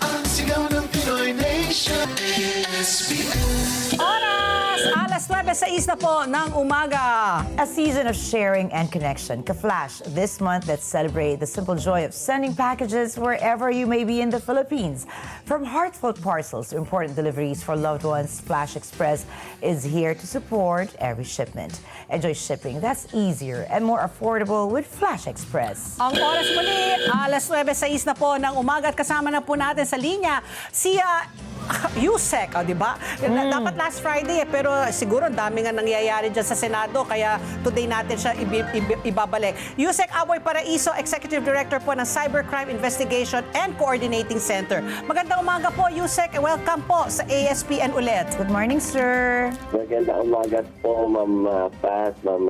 Ang sigaw ng Pinoy Nation. ASPN. Oras! Alas 9:06 na po ng umaga. A season of sharing and connection. Ka-Flash, this month, let's celebrate the simple joy of sending packages wherever you may be in the Philippines. From heartfelt parcels to important deliveries for loved ones, Flash Express is here to support every shipment. Enjoy shipping that's easier and more affordable with Flash Express. Ang oras muli, alas 9:06 na po ng umaga at kasama na po natin sa linya si Yusek, di ba? Dapat last Friday pero siguro ang dami nga nangyayari dyan sa Senado kaya today natin siya ibabalik. Yusek Aboy Paraiso, Executive Director po ng Cybercrime Investigation and Coordinating Center. Magandang umaga po, Yusek. Welcome po sa ASPN ulit. Good morning, sir. Magandang umaga po, Ma'am Pat, Ma'am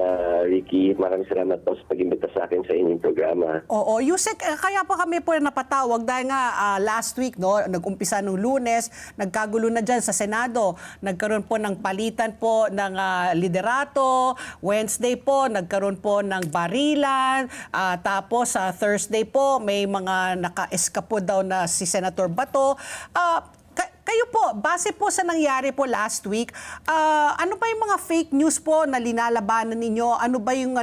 Ricky. Maraming salamat po sa pag-imbita sa akin sa inyong programa. Oo, Yusek, kaya po kami po napatawag dahil nga last week, no, nag-umpisa nung Lunes, nagkagulo na dyan sa Senado. Nagkaroon po ng palitan po ng liderato. Wednesday po, nagkaroon po ng barilan. Tapos sa Thursday po, may mga naka-eskapo daw na si Senator Bato. Kayo po, base po sa nangyari po last week, ano ba yung mga fake news po na linalabanan ninyo? Ano ba yung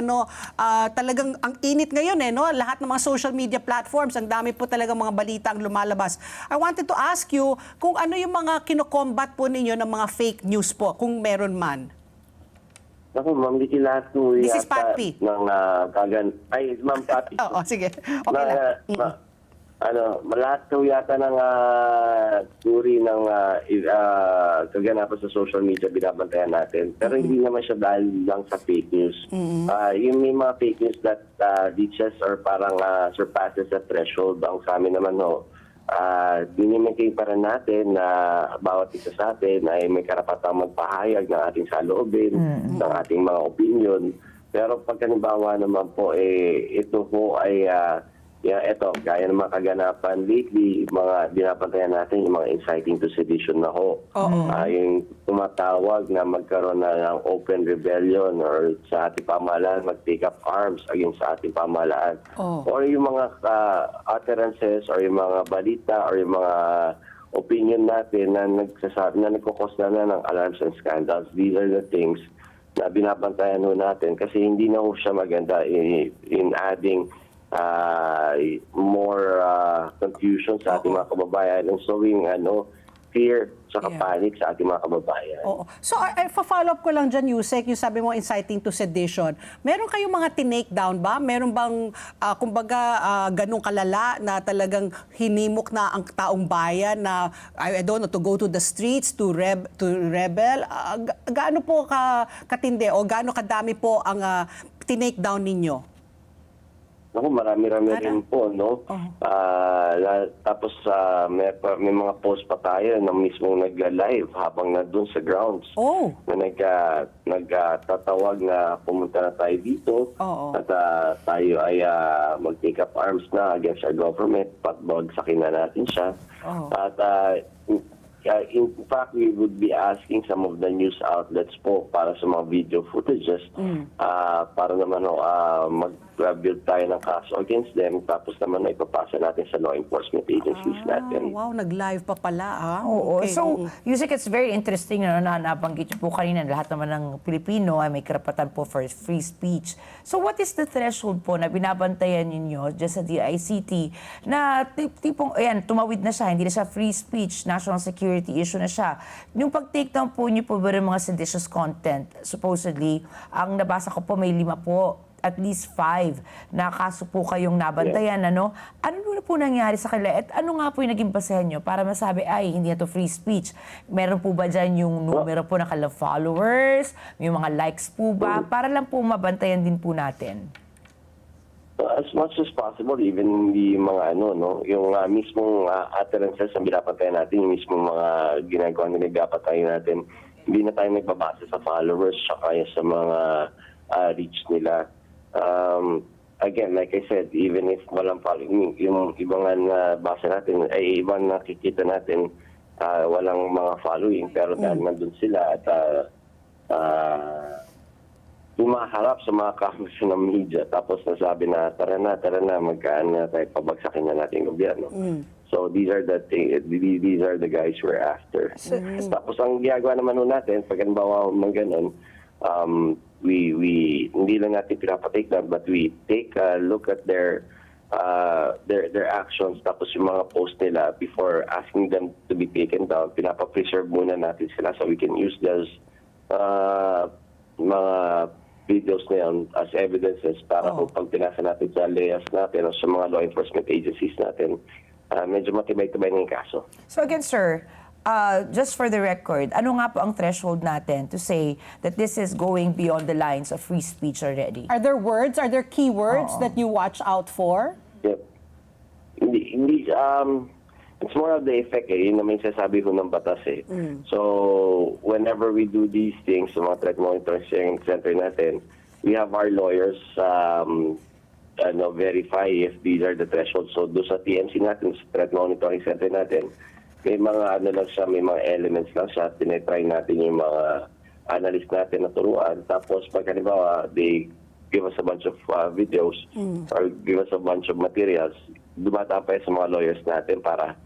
talagang ang init ngayon no? Lahat ng mga social media platforms, ang dami po talagang mga balita ang lumalabas. I wanted to ask you kung ano yung mga kino-combat po ninyo ng mga fake news po, kung meron man. Ako, Ma'am Ricky, lahat po This is Pat P. ng Ma'am Papi. Oo, sige. Okay lang. lahat daw yata ng turi ng kaganapan sa social media binabantayan natin. Pero hindi naman siya dahil lang sa fake news. Yung may mga fake news that reaches or parang surpasses the threshold. Ang sa amin naman, dinimaintain pa rin natin na bawat isa sa atin ay may karapatang magpahayag ng ating saloobin, ng ating mga opinion. Pero pagkanibawa naman po, ito po ay gaya ng mga kaganapan lately, mga binabantayan natin yung mga inciting to sedition na yung tumatawag na magkaroon na ng open rebellion or sa ating pamahalaan, mag-take up arms against sa ating pamahalaan. Or yung mga utterances or yung mga balita or yung mga opinion natin na nagsasabi na nagkukos na ng alarms and scandals. These are the things na binabantayan natin kasi hindi na siya maganda in adding more confusion sa ating mga kababayan and sowing fear sa panic sa ating mga kababayan. Oo. So, follow up ko lang dyan, Yusek, yung sabi mo inciting to sedition. Meron kayong mga tinake down ba? Meron bang, ganung kalala na talagang hinimok na ang taong bayan na, I don't know, to go to the streets, to rebel? Gaano po katindi o gaano kadami po ang tinake down ninyo? Naku, marami-rami rin po, no? Tapos may mga post pa tayo na mismo nag-live habang nandun sa grounds. Na nagtatawag na pumunta na tayo dito at tayo ay mag-take up arms na against our government, patbagsakin na natin siya. At in fact, we would be asking some of the news outlets po para sa mga video footages para naman mag-build tayo ng kaso against them tapos naman ipapasa natin sa law enforcement agencies natin. Wow, nag-live pa pala. Oo. Okay. So, Yusek, it's very interesting na nabanggit niyo po kanina lahat naman ng Pilipino ay may karapatan po for free speech. So, what is the threshold po na binabantayan ninyo dyan sa DICT na tipong, tumawid na siya, hindi na siya free speech, national security issue na siya. Yung pag-take down po niyo po ba rin mga seditious content, supposedly, ang nabasa ko po may 5 po, at least 5 na kaso po kayong nabantayan, ano? Ano na po nangyari sa kanila? At ano nga po yung naging basehan nyo para masabi, ay, hindi na to free speech? Meron po ba dyan yung numero po ng kanilang followers? Yung mga likes po ba? Para lang po mabantayan din po natin. As much as possible, even the mga yung mismong utterances ang binapantayan natin, yung mismong mga ginagawa na nagpapatayin natin, hindi na tayo nagbabasa sa followers kaya sa mga reach nila. Again, like I said, even if walang following, yung ibang nabasa natin, ay ibang nakikita natin walang mga following, pero dahil nandun sila at humaharap sa mga cameras ng media, tapos nasabi na, tara na, magkaan na tayo, pabagsakin na natin yung gobyerno. So these are the guys we're after. Tapos ang ginagawa naman natin, pag halimbawa man ganun, we hindi lang natin pinapatake down, but we take a look at their actions, tapos yung mga post nila before asking them to be taken down, pinapa-preserve muna natin sila so we can use those mga videos na yan as evidences para kung pag pinasa natin sa layers natin o sa mga law enforcement agencies natin, medyo matibay-tibay na yung kaso. So again, sir, just for the record, ano nga po ang threshold natin to say that this is going beyond the lines of free speech already? Are there keywords that you watch out for? Yep. It's more of the effect yun naman yung sasabi ko ng batas So, whenever we do these things, sa mga threat monitoring center natin, we have our lawyers verify if these are the thresholds. So, doon sa TMC natin, sa threat monitoring center natin, may mga may mga elements lang siya. Tinetry natin yung mga analyst natin na turuan. Tapos, pag halimbawa, they give us a bunch of videos or give us a bunch of materials, dumatapay sa mga lawyers natin para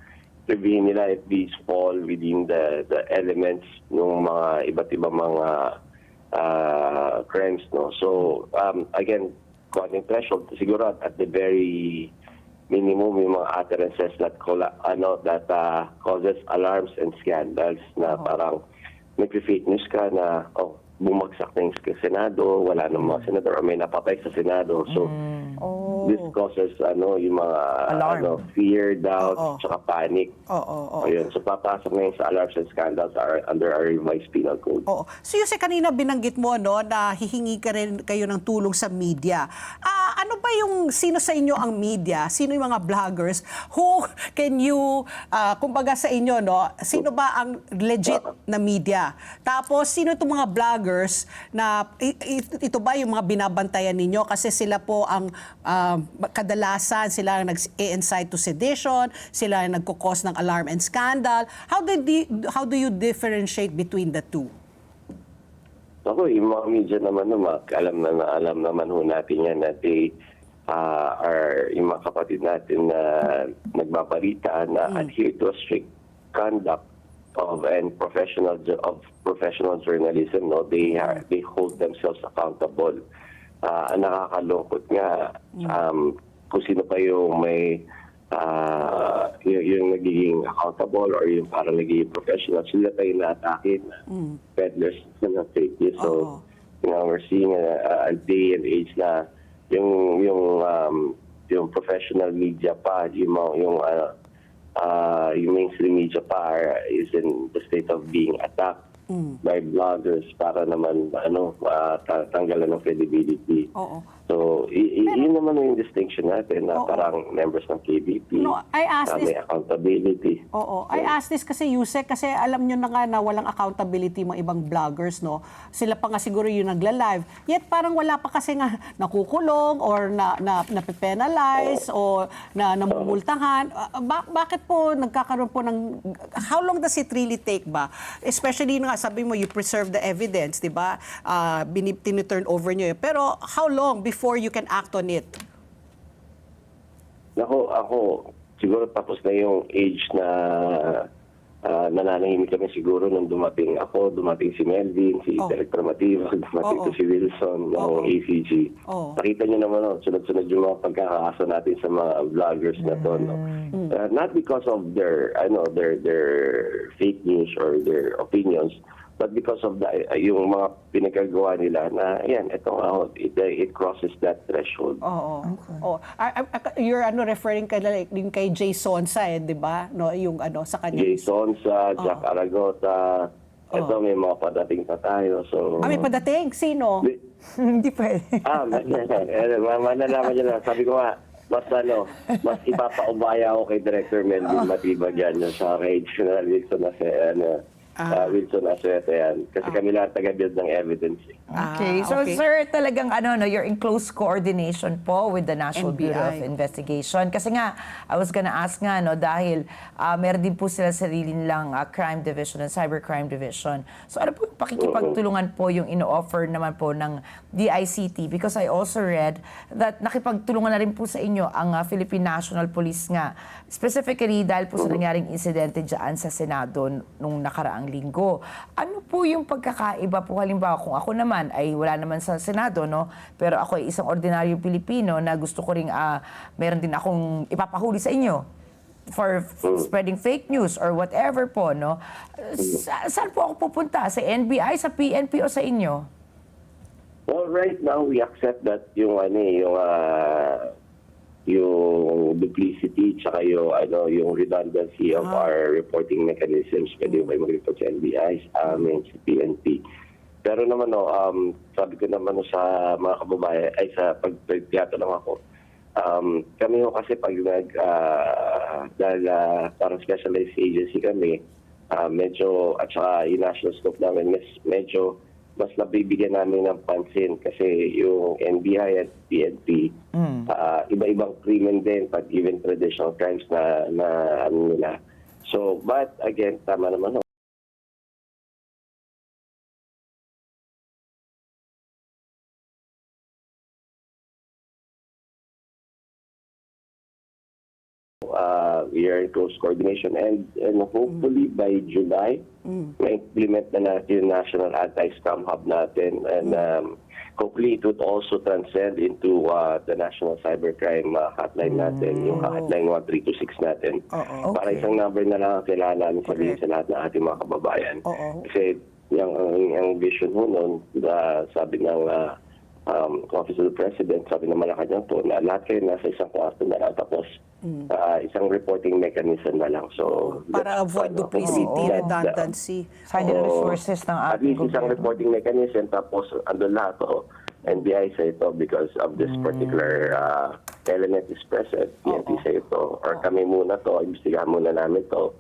reviewin nila if these fall within the elements ng mga iba't ibang mga crimes. So, again, according threshold, siguro at the very minimum yung mga utterances that causes alarms and scandals na parang nag-fake news ka na bumagsak na yung Senado, wala nang mga senador or may napatay sa Senado. So, this causes yung mga Alarm. fear, doubt, Oo. tsaka panic. Oo. Ayun. So papasok na yun sa alarms and scandals under our revised penal code. Oo. So yung kanina binanggit mo na hihingi kayo ng tulong sa media. Ano ba sino sa inyo ang media? Sino yung mga vloggers? Who can you, kumbaga sa inyo, sino ba ang legit na media? Tapos sino itong mga vloggers na ito ba yung mga binabantayan ninyo? Kasi sila po ang kadalasan, sila ang nag-incite to sedition, sila ang nagkukos ng alarm and scandal. How do you differentiate between the two? Ako, yung mga media naman, alam naman ho natin yan na they are yung mga kapatid natin na nagbabalita na adhere to a strict conduct of professional journalism. They hold themselves accountable. Ang nakakalungkot nga, kung sino pa yung may yung nagiging accountable or yung parang nagiging professional, sila tayo na-atake na peddlers na fake news. So, we're seeing a day and age na yung professional media pa, yung mainstream media pa is in the state of being attacked by bloggers para naman tanggalan ng credibility. Oo. So, yun naman yung distinction natin na parang members ng KBP. No, I asked may accountability. Oo. I asked this kasi, Yusek, kasi alam nyo na nga na walang accountability mga ibang vloggers, no? Sila pa nga siguro yung nagla-live. Yet parang wala pa kasi nga nakukulong or nape-penalize o namumultahan. Bakit po nagkakaroon po ng... How long does it really take ba? Especially nga, sabi mo, you preserve the evidence, di ba? Tiniturn over nyo yun. Pero how long before you can act on it? Ako, siguro tapos na yung age na nananahimik kami siguro nung dumating si Melvin, si Director Mativo, dumating to si Wilson ng ACG. Nakita niyo naman, sunod-sunod yung mga pagkakaasa natin sa mga vloggers na to. Not because of their fake news or their opinions, but because of yung mga pinagagawa nila na, ayan, it crosses that threshold. Oo. You're referring kay Jay Sonsa, di ba? No, yung sa kanya. Jay Sonsa, Jack Aragota, ito may mga padating pa tayo. So, may padating? Sino? Hindi pwede. Manalaman niyo na. Sabi ko nga, mas ipapaubaya ako kay Director Melvin Matibag yan sa kay General Wilson Wilson Asueta yan. Kasi kami lahat taga-build ng evidence. Okay. So, sir, talagang you're in close coordination po with the National NBI. Bureau of Investigation. Kasi nga, I was gonna ask nga, dahil meron din po sila sarili nilang crime division and cybercrime division. So, ano po yung pakikipagtulungan po yung ino-offer naman po ng DICT? Because I also read that nakipagtulungan na rin po sa inyo ang Philippine National Police nga. Specifically, dahil po sa nangyaring insidente dyan sa Senado nung nakaraang linggo. Ano po yung pagkakaiba po? Halimbawa, kung ako naman ay wala naman sa Senado, pero ako ay isang ordinaryong Pilipino na gusto ko ring meron din akong ipapahuli sa inyo for spreading fake news or whatever po, saan po ako pupunta? Sa NBI, sa PNP o sa inyo? Well, right now, we accept that yung duplicity tsaka yung redundancy of our reporting mechanisms. Pwede kayo mag-report sa NBI, sa amin, sa PNP. Pero naman, sabi ko naman sa mga kababayan, ay sa pagtiyatanong ako, kami kasi pag parang specialized agency kami, medyo, at saka yung national scope namin, medyo mas nabibigyan namin ng pansin kasi yung NBI at PNP, iba-ibang krimen din, pag even traditional crimes na nila. So, but again, tama naman. We are in close coordination and hopefully by July, ma-implement na natin yung National Anti-Scam Hub natin and hopefully it would also transcend into the National Cybercrime hotline natin, yung hotline 1326 natin. Para isang number na lang ang kailangan namin sabihin sa lahat ng ating mga kababayan. Kasi yung vision mo noon, sabi ng Office of the President, sabi ng Malacanang po na lahat kayo nasa isang kwarto na lang, tapos isang reporting mechanism na lang. So, Para that's, avoid duplicity, redundancy. Sayang din ang resources ng at ating least isang gobyerno. reporting mechanism, tapos andun lahat NBI sa ito because of this particular element is present. PNP sa ito. Or kami muna to, imbestigahan muna namin to.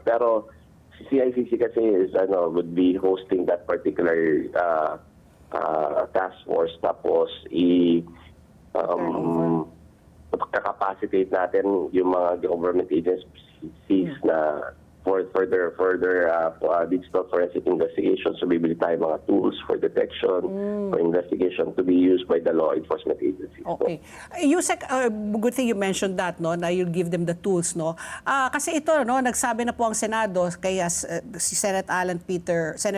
Pero si CICC kasi is, would be hosting that particular task force, tapos kakapacitate natin yung mga government agencies na for further digital forensic investigation. So bibili tayo mga tools for detection, for investigation to be used by the law enforcement agencies. Okay. Yusek, good thing you mentioned that, no, na you'll give them the tools, no. Kasi ito, no, nagsabi na po ang Senado kaya si Senate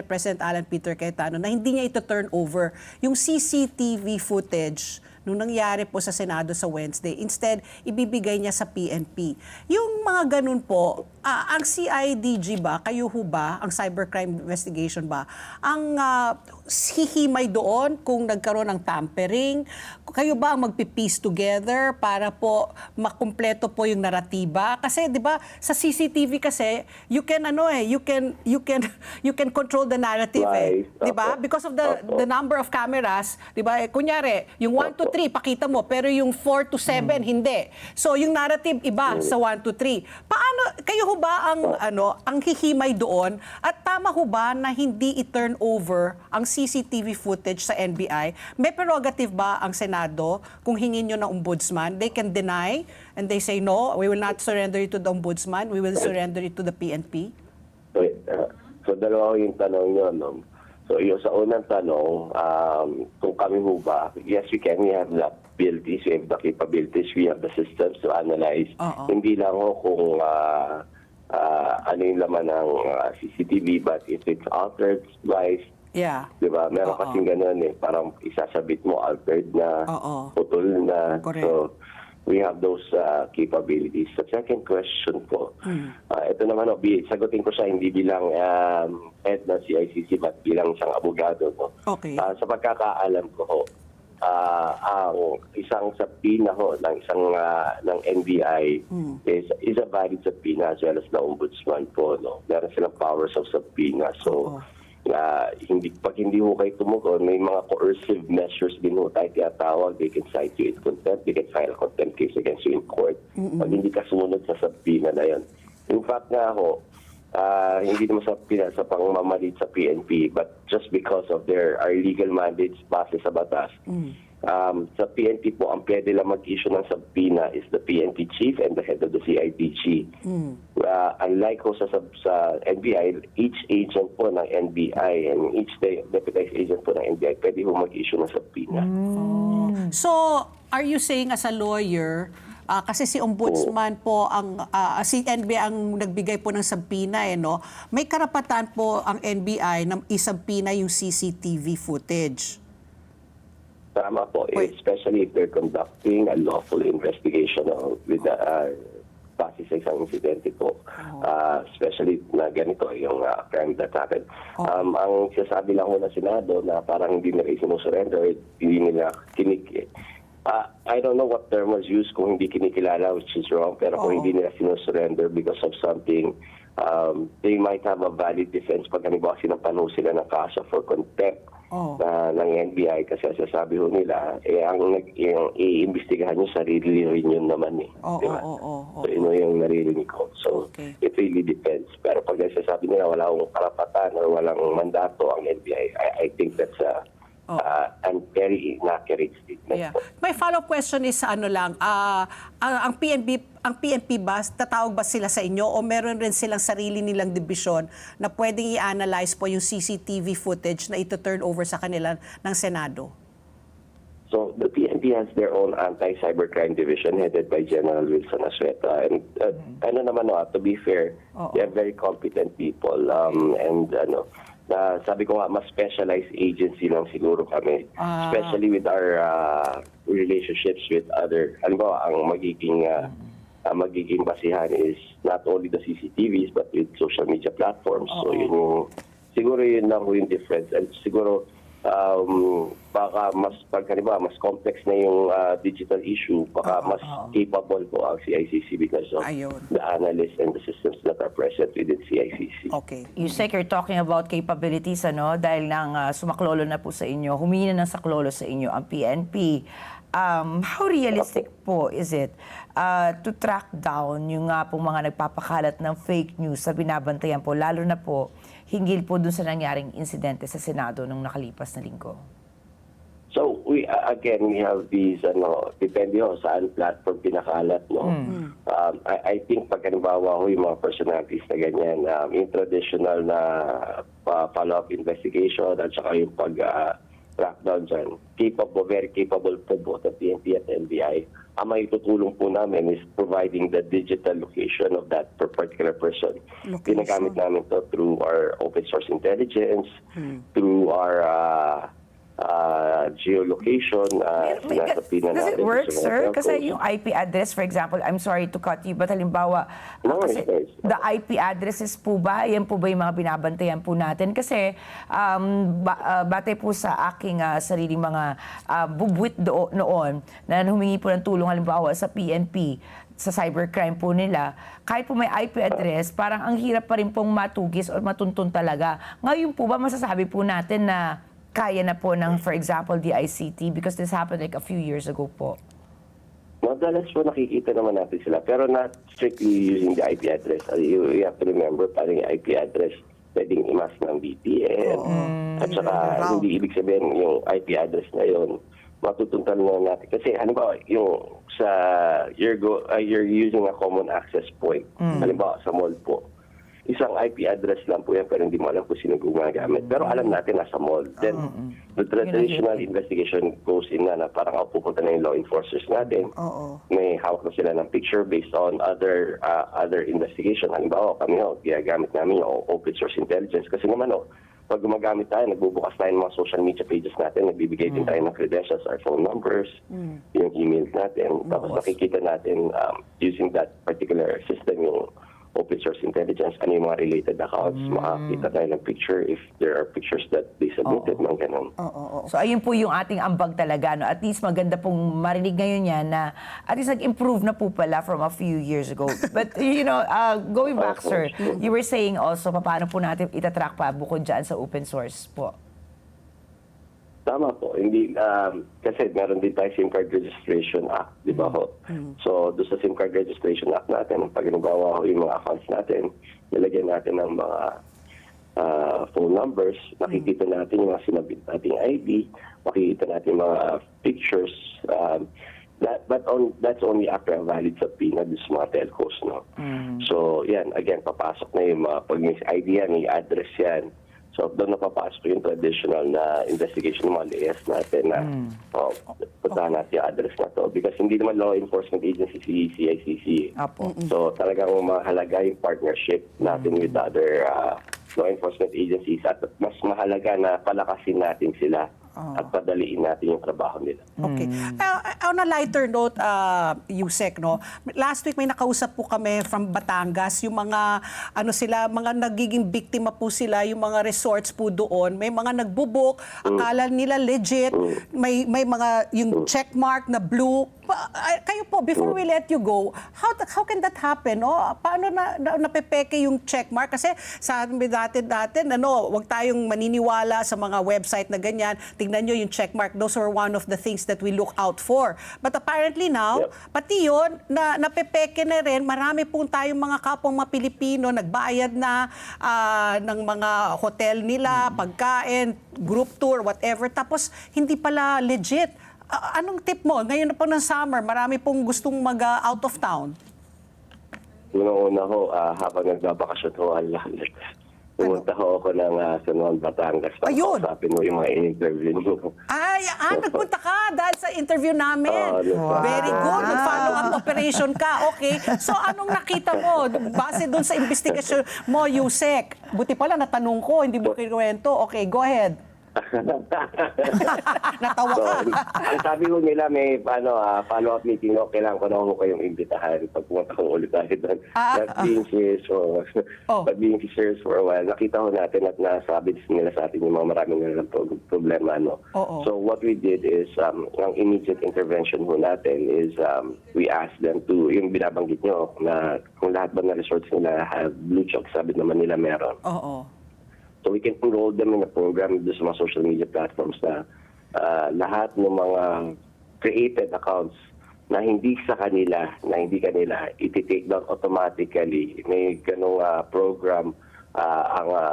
President Alan Peter Cayetano na hindi niya ito turn over yung CCTV footage nung nangyari po sa Senado sa Wednesday. Instead, ibibigay niya sa PNP. Yung mga ganun po, ang CIDG ba, kayo ho ba, ang cybercrime investigation ba, ang hihimay doon kung nagkaroon ng tampering? Kayo ba ang magpipiece together para po makumpleto po yung naratiba? Kasi 'di ba sa CCTV kasi you can you can control the narrative Right. 'di ba? Because of the number of cameras, 'di ba? Kunyari, yung 1 to 3 pakita mo pero yung 4 to 7 hindi. So yung narrative iba sa 1 to 3. Paano kayo ho ba ang hihimay doon at tama ho ba na hindi i-turn over ang CCTV footage sa NBI? May prerogative ba ang Senado kung hingin nyo ng ombudsman? They can deny and they say no, we will not surrender it to the ombudsman, we will surrender it to the PNP? So dalawa yung tanong nyo, no? So yung sa unang tanong, kung kami ho ba, yes we can, we have the abilities, we have the capabilities, we have the systems to analyze. Hindi lang ho kung ano yung laman ng CCTV, but if it's altered, spliced, Yeah. diba? Meron kasing ganun parang isasabit mo altered na, putol na. Correct. So, we have those capabilities. Sa second question po, ito naman, sagutin ko siya hindi bilang head ng CICC, but bilang isang abogado. No? Okay. Sa pagkakaalam ko ho, ang isang subpoena ho ng isang ng NBI is a valid subpoena as well as the ombudsman po, no. Meron silang powers of subpoena. So pag hindi ho kayo tumugon, may mga coercive measures din ho tayo tinatawag. They can cite you in contempt, they can file a contempt case against you in court. Pag hindi ka sumunod sa subpoena na yan. In fact nga ho, hindi naman sa pangmamalit sa PNP, but just because of our legal mandates base sa batas. Sa PNP po, ang pwede lang mag-issue ng subpoena is the PNP chief and the head of the CIDG. Unlike ho sa NBI, each agent po ng NBI and each deputized agent po ng NBI pwede ho mag-issue ng subpoena. So, are you saying as a lawyer, kasi si ombudsman po si NBI ang nagbigay po ng subpoena no? May karapatan po ang NBI na isubpoena yung CCTV footage. Tama po, especially if they're conducting a lawful investigation with base sa isang insidente po. Especially na ganito yung crime that happened. Ang sinasabi lang ho ng Senado na parang hindi nila isinusurrender, hindi nila I don't know what term was used kung hindi kinikilala, which is wrong, pero kung hindi nila sinusurrender because of something, they might have a valid defense pag halimbawa sinampan ho sila ng kaso for contempt ng NBI kasi sasabi ho nila, ang iimbestigahan yung sarili rin yun naman diba? So yun yung naririnig ko. So it really depends. Pero pag nasasabi nila wala akong karapatan or walang mandato ang NBI, I think that's and very inaccurate statement. Yeah. My follow-up question is ang PNP ba, tatawag ba sila sa inyo o meron rin silang sarili nilang division na pwedeng i-analyze po yung CCTV footage na ito-turn over sa kanila ng Senado? So the PNP has their own anti-cybercrime division headed by General Wilson Asueta. And to be fair, they are very competent people. Sabi ko nga, mas specialized agency lang siguro kami. Especially with our relationships with other, halimbawa, ang magiging basihan is not only the CCTVs but with social media platforms. So siguro yun lang yung difference. And siguro baka mas complex na yung digital issue, baka mas capable po ang CICC because of Ayun. the analysts and the systems that are present within CICC. Okay. Yusek, you're talking about capabilities, ano? Dahil nang sumaklolo na po sa inyo, humina ng saklolo sa inyo ang PNP. How realistic po is it to track down yung nga pong mga nagpapakalat ng fake news sa binabantayan po, lalo na po hinggil po dun sa nangyaring insidente sa Senado nung nakalipas na linggo? So we have these depende ho saan platform pinakalat, no. I think pag halimbawa ho yung mga personalities na ganyan, yung traditional na follow-up investigation at saka yung trackdown dyan, very capable po both at PNP at NBI. Ang may tutulong po namin is providing the digital location of that particular person. Ginagamit namin to through our open source intelligence, through our geolocation. Does it work, sir? Kasi yung IP address, for example, I'm sorry to cut you, but halimbawa, No, kasi it's the IP addresses po ba, yan po ba yung mga binabantayan po natin? Kasi batay po sa aking sariling mga bubwit noon, na humingi po ng tulong halimbawa sa PNP, sa cybercrime po nila, kahit po may IP address, parang ang hirap pa rin pong matugis o matuntun talaga. Ngayon po ba masasabi po natin na kaya na po ng, for example, the ICT, because this happened like a few years ago po? Madalas po nakikita naman natin sila, pero not strictly using the IP address. You have to remember, parang yung IP address, pwedeng imas ng BPN. At saka, hindi ibig sabihin yung IP address na yun, matutuntan na natin. Kasi, halimbawa, yung you're using a common access point. Halimbawa, sa mall po. Isang IP address lang po yan, pero hindi mo alam kung sino gumagamit. Pero alam natin nasa mall. Then, the traditional investigation goes in na parang pupunta na yung law enforcers natin. May hawak na sila ng picture based on other investigation. Halimbawa, kami ginagamit namin yung open source intelligence. Kasi naman, pag gumagamit tayo, nagbubukas tayo ng mga social media pages natin, nagbibigay din tayo ng credentials, our phone numbers, yung emails natin. Tapos nakikita natin using that particular system, yung open source intelligence, ano yung mga related accounts, makakita tayo ng picture if there are pictures that they submitted, mga ganun. So ayun po yung ating ambag talaga. No? At least maganda pong marinig ngayon yan na at least nag-improve na po pala from a few years ago. But going back, sir, you were saying also, paano po natin itatrack pa bukod dyan sa open source po? Tama po. Hindi, kasi meron din tayo SIM Card Registration Act, di ba ho? So, doon sa SIM Card Registration Act natin, pag ginagawa ho yung mga accounts natin, nilagyan natin ng mga phone numbers, nakikita natin yung mga sinabit nating ID, makikita natin yung mga pictures, that's only after a valid subpoena doon sa mga telcos, no? So, yan, again, papasok na yung mga, pag may ID yan, may address yan. So, doon napapasok yung traditional na investigation ng mga layers natin na puntahan natin yung address na to. Because hindi naman law enforcement agency si CICC. So, talagang mahalaga yung partnership natin with other law enforcement agencies at mas mahalaga na palakasin natin sila at padaliin natin yung trabaho nila. Okay. On a lighter note, Yusek, no? Last week may nakausap po kami from Batangas, yung mga mga nagiging biktima po sila, yung mga resorts po doon. May mga nagbubuk, akala nila legit, may mga yung checkmark na blue. Kayo po, before we let you go, how can that happen? No? Paano napepeke yung checkmark? Kasi sabi dati, wag tayong maniniwala sa mga website na ganyan. Tingnan nyo yung checkmark. Those are one of the things that we look out for. But apparently now, pati yun, napepeke na rin. Marami po tayong mga kapwang mga Pilipino, nagbayad na ng mga hotel nila, pagkain, group tour, whatever. Tapos, hindi pala legit. Anong tip mo? Ngayon na po ng summer, marami pong gustong mag-out of town. Una ho, habang nagbabakasyon ho, pumunta ho ako ng San Juan, Batangas. Ayun! Kausapin mo yung mga in-interview mo. Nagpunta ka dahil sa interview namin. Very good. Nag-follow-up operation ka. Okay. So, anong nakita mo? Base dun sa investigasyon mo, Yusek. Buti pala, natanong ko, hindi mo kinuwento. Okay, go ahead. Natawa So, ka. ang sabi ko nila may follow-up meeting, no, kailangan ko na ako kayong imbitahan pag pumunta ko ulit tayo doon. Not being serious but being serious for a while, nakita ko natin at nasabi nila sa atin yung mga maraming nilang problema. No? Oo. So what we did is, ang immediate intervention ho natin is we asked them to, yung binabanggit nyo, na kung lahat ba na resorts nila have blue chalk, sabi naman nila meron. Oo. So we can enroll them in a program doon sa mga social media platforms na lahat ng mga created accounts na hindi kanila, iti-take down automatically. May ganung program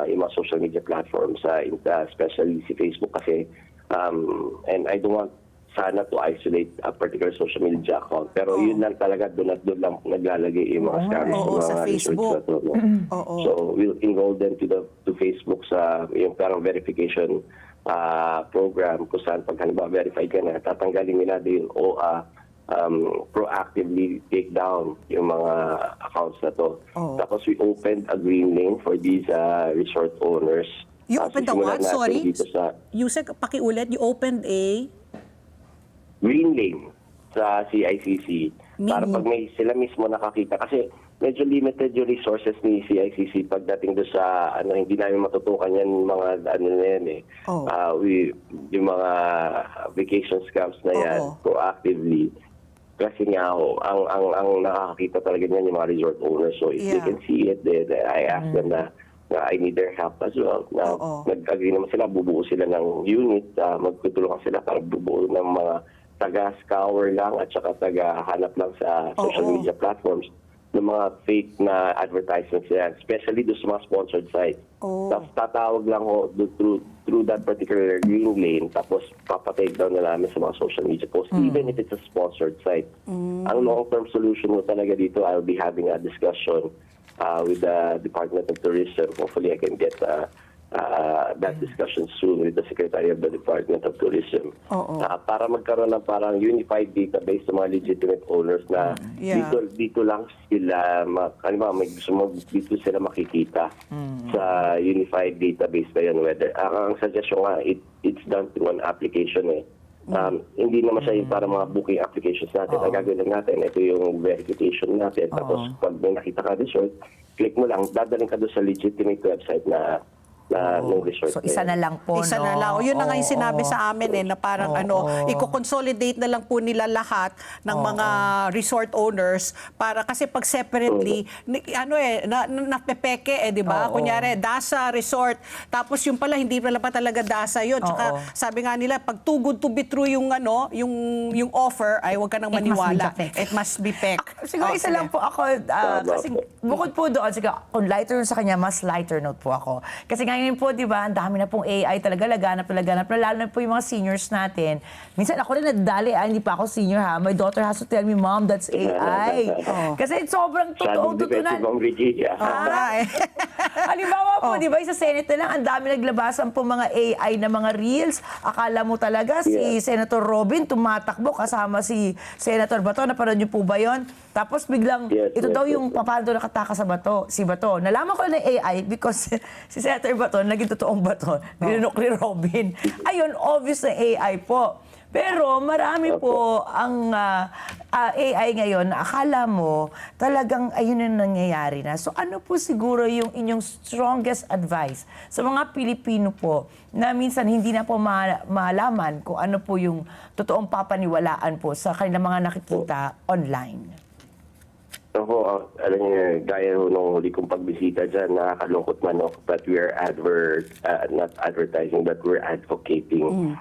yung mga social media platforms, especially si Facebook kasi, and I don't want sana to isolate a particular social media account. Pero yun lang talaga, doon lang naglalagay yung mga scammers Oo, sa Facebook. resorts na to, no? Oo. So we'll enroll them to Facebook sa yung parang verification program kung saan pag halimbawa verified ka na, tatanggalin nila din o proactively take down yung mga accounts na to. Oo. Tapos we opened a green lane for these resort owners. You opened the Sisimulan what? natin Sorry? dito sa Yusek, pakiulit. You opened a... green lane sa CICC para pag may sila mismo nakakita kasi medyo limited yung resources ni CICC pagdating do sa hindi namin matutukan yan mga na yan eh. Oh. Yung mga vacation scams na yan proactively kasi nga ang nakakakita talaga niyan yung mga resort owners, so if they can see it then I ask them na I need their help as well. Nag-agree naman sila, bubuo sila ng unit, magtutulungan sila para bubuo ng mga taga-scour lang at saka taga-hanap lang sa social media platforms ng mga fake na advertisements yan, especially doon sa mga sponsored sites. Tapos tatawag lang ho through that particular green lane, tapos papatake down na namin sa mga social media posts, even if it's a sponsored site. Ang long-term solution mo talaga dito, I'll be having a discussion with the Department of Tourism. Hopefully I can get that discussion soon with the Secretary of the Department of Tourism. Para magkaroon ng parang unified database sa mga legitimate owners na dito lang sila dito sila makikita sa unified database na yun. Whether ang suggestion nga it's done through an application eh. Hindi naman siya yung para mga booking applications natin. Ang gagawin lang natin, ito yung verification natin. Tapos pag may nakita ka resort, click mo lang, dadaling ka doon sa legitimate website na ng resort. So isa na lang po, Isa no? na lang. Yun na nga yung sinabi sa amin na parang i-consolidate na lang po nila lahat ng mga resort owners para kasi pag separately, napepeke di ba? Kunyari, DASA Resort, tapos yung pala, hindi pala pa talaga DASA yun. Tsaka sabi nga nila, pag too good to be true yung yung offer, ay huwag ka nang maniwala. It must be pek. Siguro isa lang po ako, kasi bukod po doon, siguro, kung lighter sa kanya, mas lighter note po ako. Kasi ngayon po, di ba, ang dami na pong AI talaga, laganap, lalo na po yung mga seniors natin. Minsan ako rin nadali, hindi pa ako senior ha. My daughter has to tell me, Mom, that's AI. Kasi sobrang totoong tutunan. Halimbawa po, di ba, sa Senate na lang, ang dami naglabasan po mga AI na mga reels. Akala mo talaga si Senator Robin tumatakbo kasama si Senator Bato. Napanood niyo po ba yun? Tapos biglang, ito daw yung paano nakataka sa Bato, si Bato. Nalaman ko na AI because si Senator Bato, naging totoong Bato. Nilunok ni Robin. Ayun, obvious na AI po. Pero marami po ang AI ngayon na akala mo talagang ayun ang nangyayari na. So ano po siguro yung inyong strongest advice sa mga Pilipino po na minsan hindi na po malaman kung ano po yung totoong papaniwalaan po sa kanilang mga nakikita online? Ako, alam niyo, gaya nung huli kong pagbisita dyan, nakakalungkot man ako that we are not advertising, but we're advocating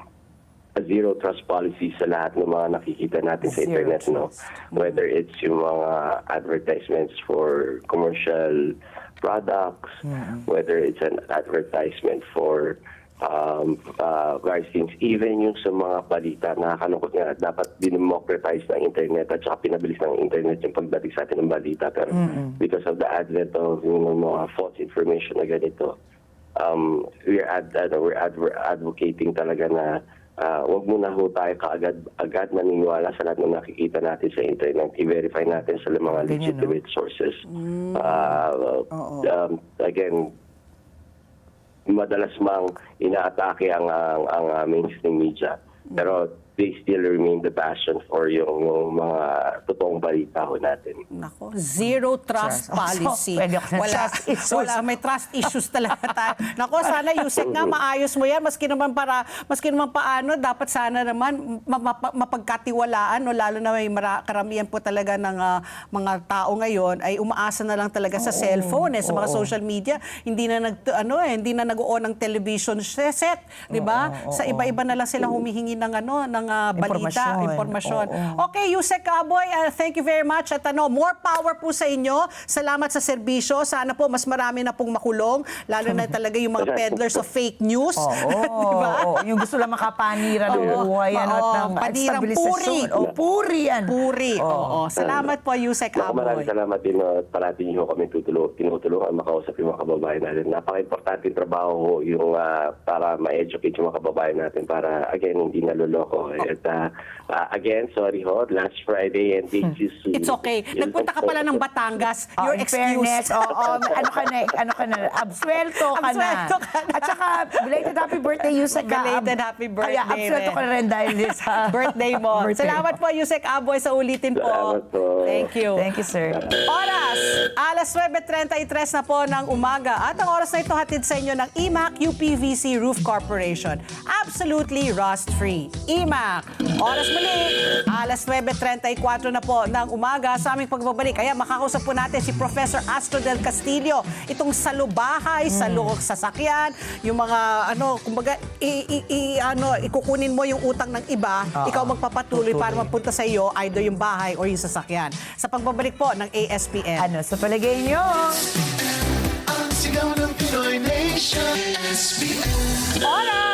a zero trust policy sa lahat ng mga nakikita natin sa internet, no? Whether it's yung mga advertisements for commercial products, whether it's an advertisement for various things, even yung sa mga balita, nakakalungkot nga, dapat dinemocratize ng internet at saka pinabilis ng internet yung pagdating sa atin ng balita. Pero because of the advent of yung mga false information na ganito, we're advocating talaga na huwag muna ho tayo kaagad naniniwala sa lahat ng nakikita natin sa internet. I-verify natin sa mga legitimate sources. Again, madalas mang inaatake ang mainstream media. Pero they still remain the passion for yung mga totoong balita ho natin. Nako, zero trust policy. Pwede ako na trust issues. Wala, may trust issues talaga tayo. Nako, sana Yusek nga maayos mo yan. Maski naman paano, dapat sana naman mapagkatiwalaan, no? Lalo na may karamihan po talaga ng mga tao ngayon ay umaasa na lang talaga sa cellphone, sa mga social media. Hindi na nag-on ng television set, 'di ba? Sa iba-iba na lang sila humihingi ng balita, impormasyon. Okay, Yusek Aboy, thank you very much. At more power po sa inyo. Salamat sa serbisyo. Sana po mas marami na pong makulong, lalo na talaga yung mga peddlers of fake news. Diba? Yung gusto lang makapanira ng buhay at ng panirang stabilisasyon. Puri yan. Puri. Salamat po, Yusek Maraming Aboy. salamat din at parati niyo kami tinutulungan makausap yung mga kababayan natin. Napaka-importante yung trabaho ho, yung para ma-educate yung mga kababayan natin para, again, hindi naluloko. At again, sorry ho, last Friday and thank you soon. It's okay. Nagpunta ka pala ng Batangas. You're In excused. fairness, ano ka na, absuelto ka na. Absuelto ka na. At saka, belated happy birthday, Yusek. Belated happy birthday. Kaya absuelto ka na rin dahil sa birthday mo. birthday Salamat po, Yusek Aboy, sa ulitin po. Salamat po. Thank you. Thank you, sir. Oras, alas 9:33 na po ng umaga. At ang oras na ito hatid sa inyo ng IMAC UPVC Roof Corporation. Absolutely rust-free. IMAC. Oras muli, alas 9:34 na po ng umaga sa aming pagbabalik. Kaya makakausap po natin si Professor Astro del Castillo. Itong salubahay, sasakyan, yung mga kumbaga ikukunin mo yung utang ng iba, ikaw magpapatuloy para mapunta sa iyo either yung bahay o yung sasakyan. Sa pagbabalik po ng ASPN. Ano sa palagay nyo? Ang sigaw ng Pinoy Nation, ASPN. Oras!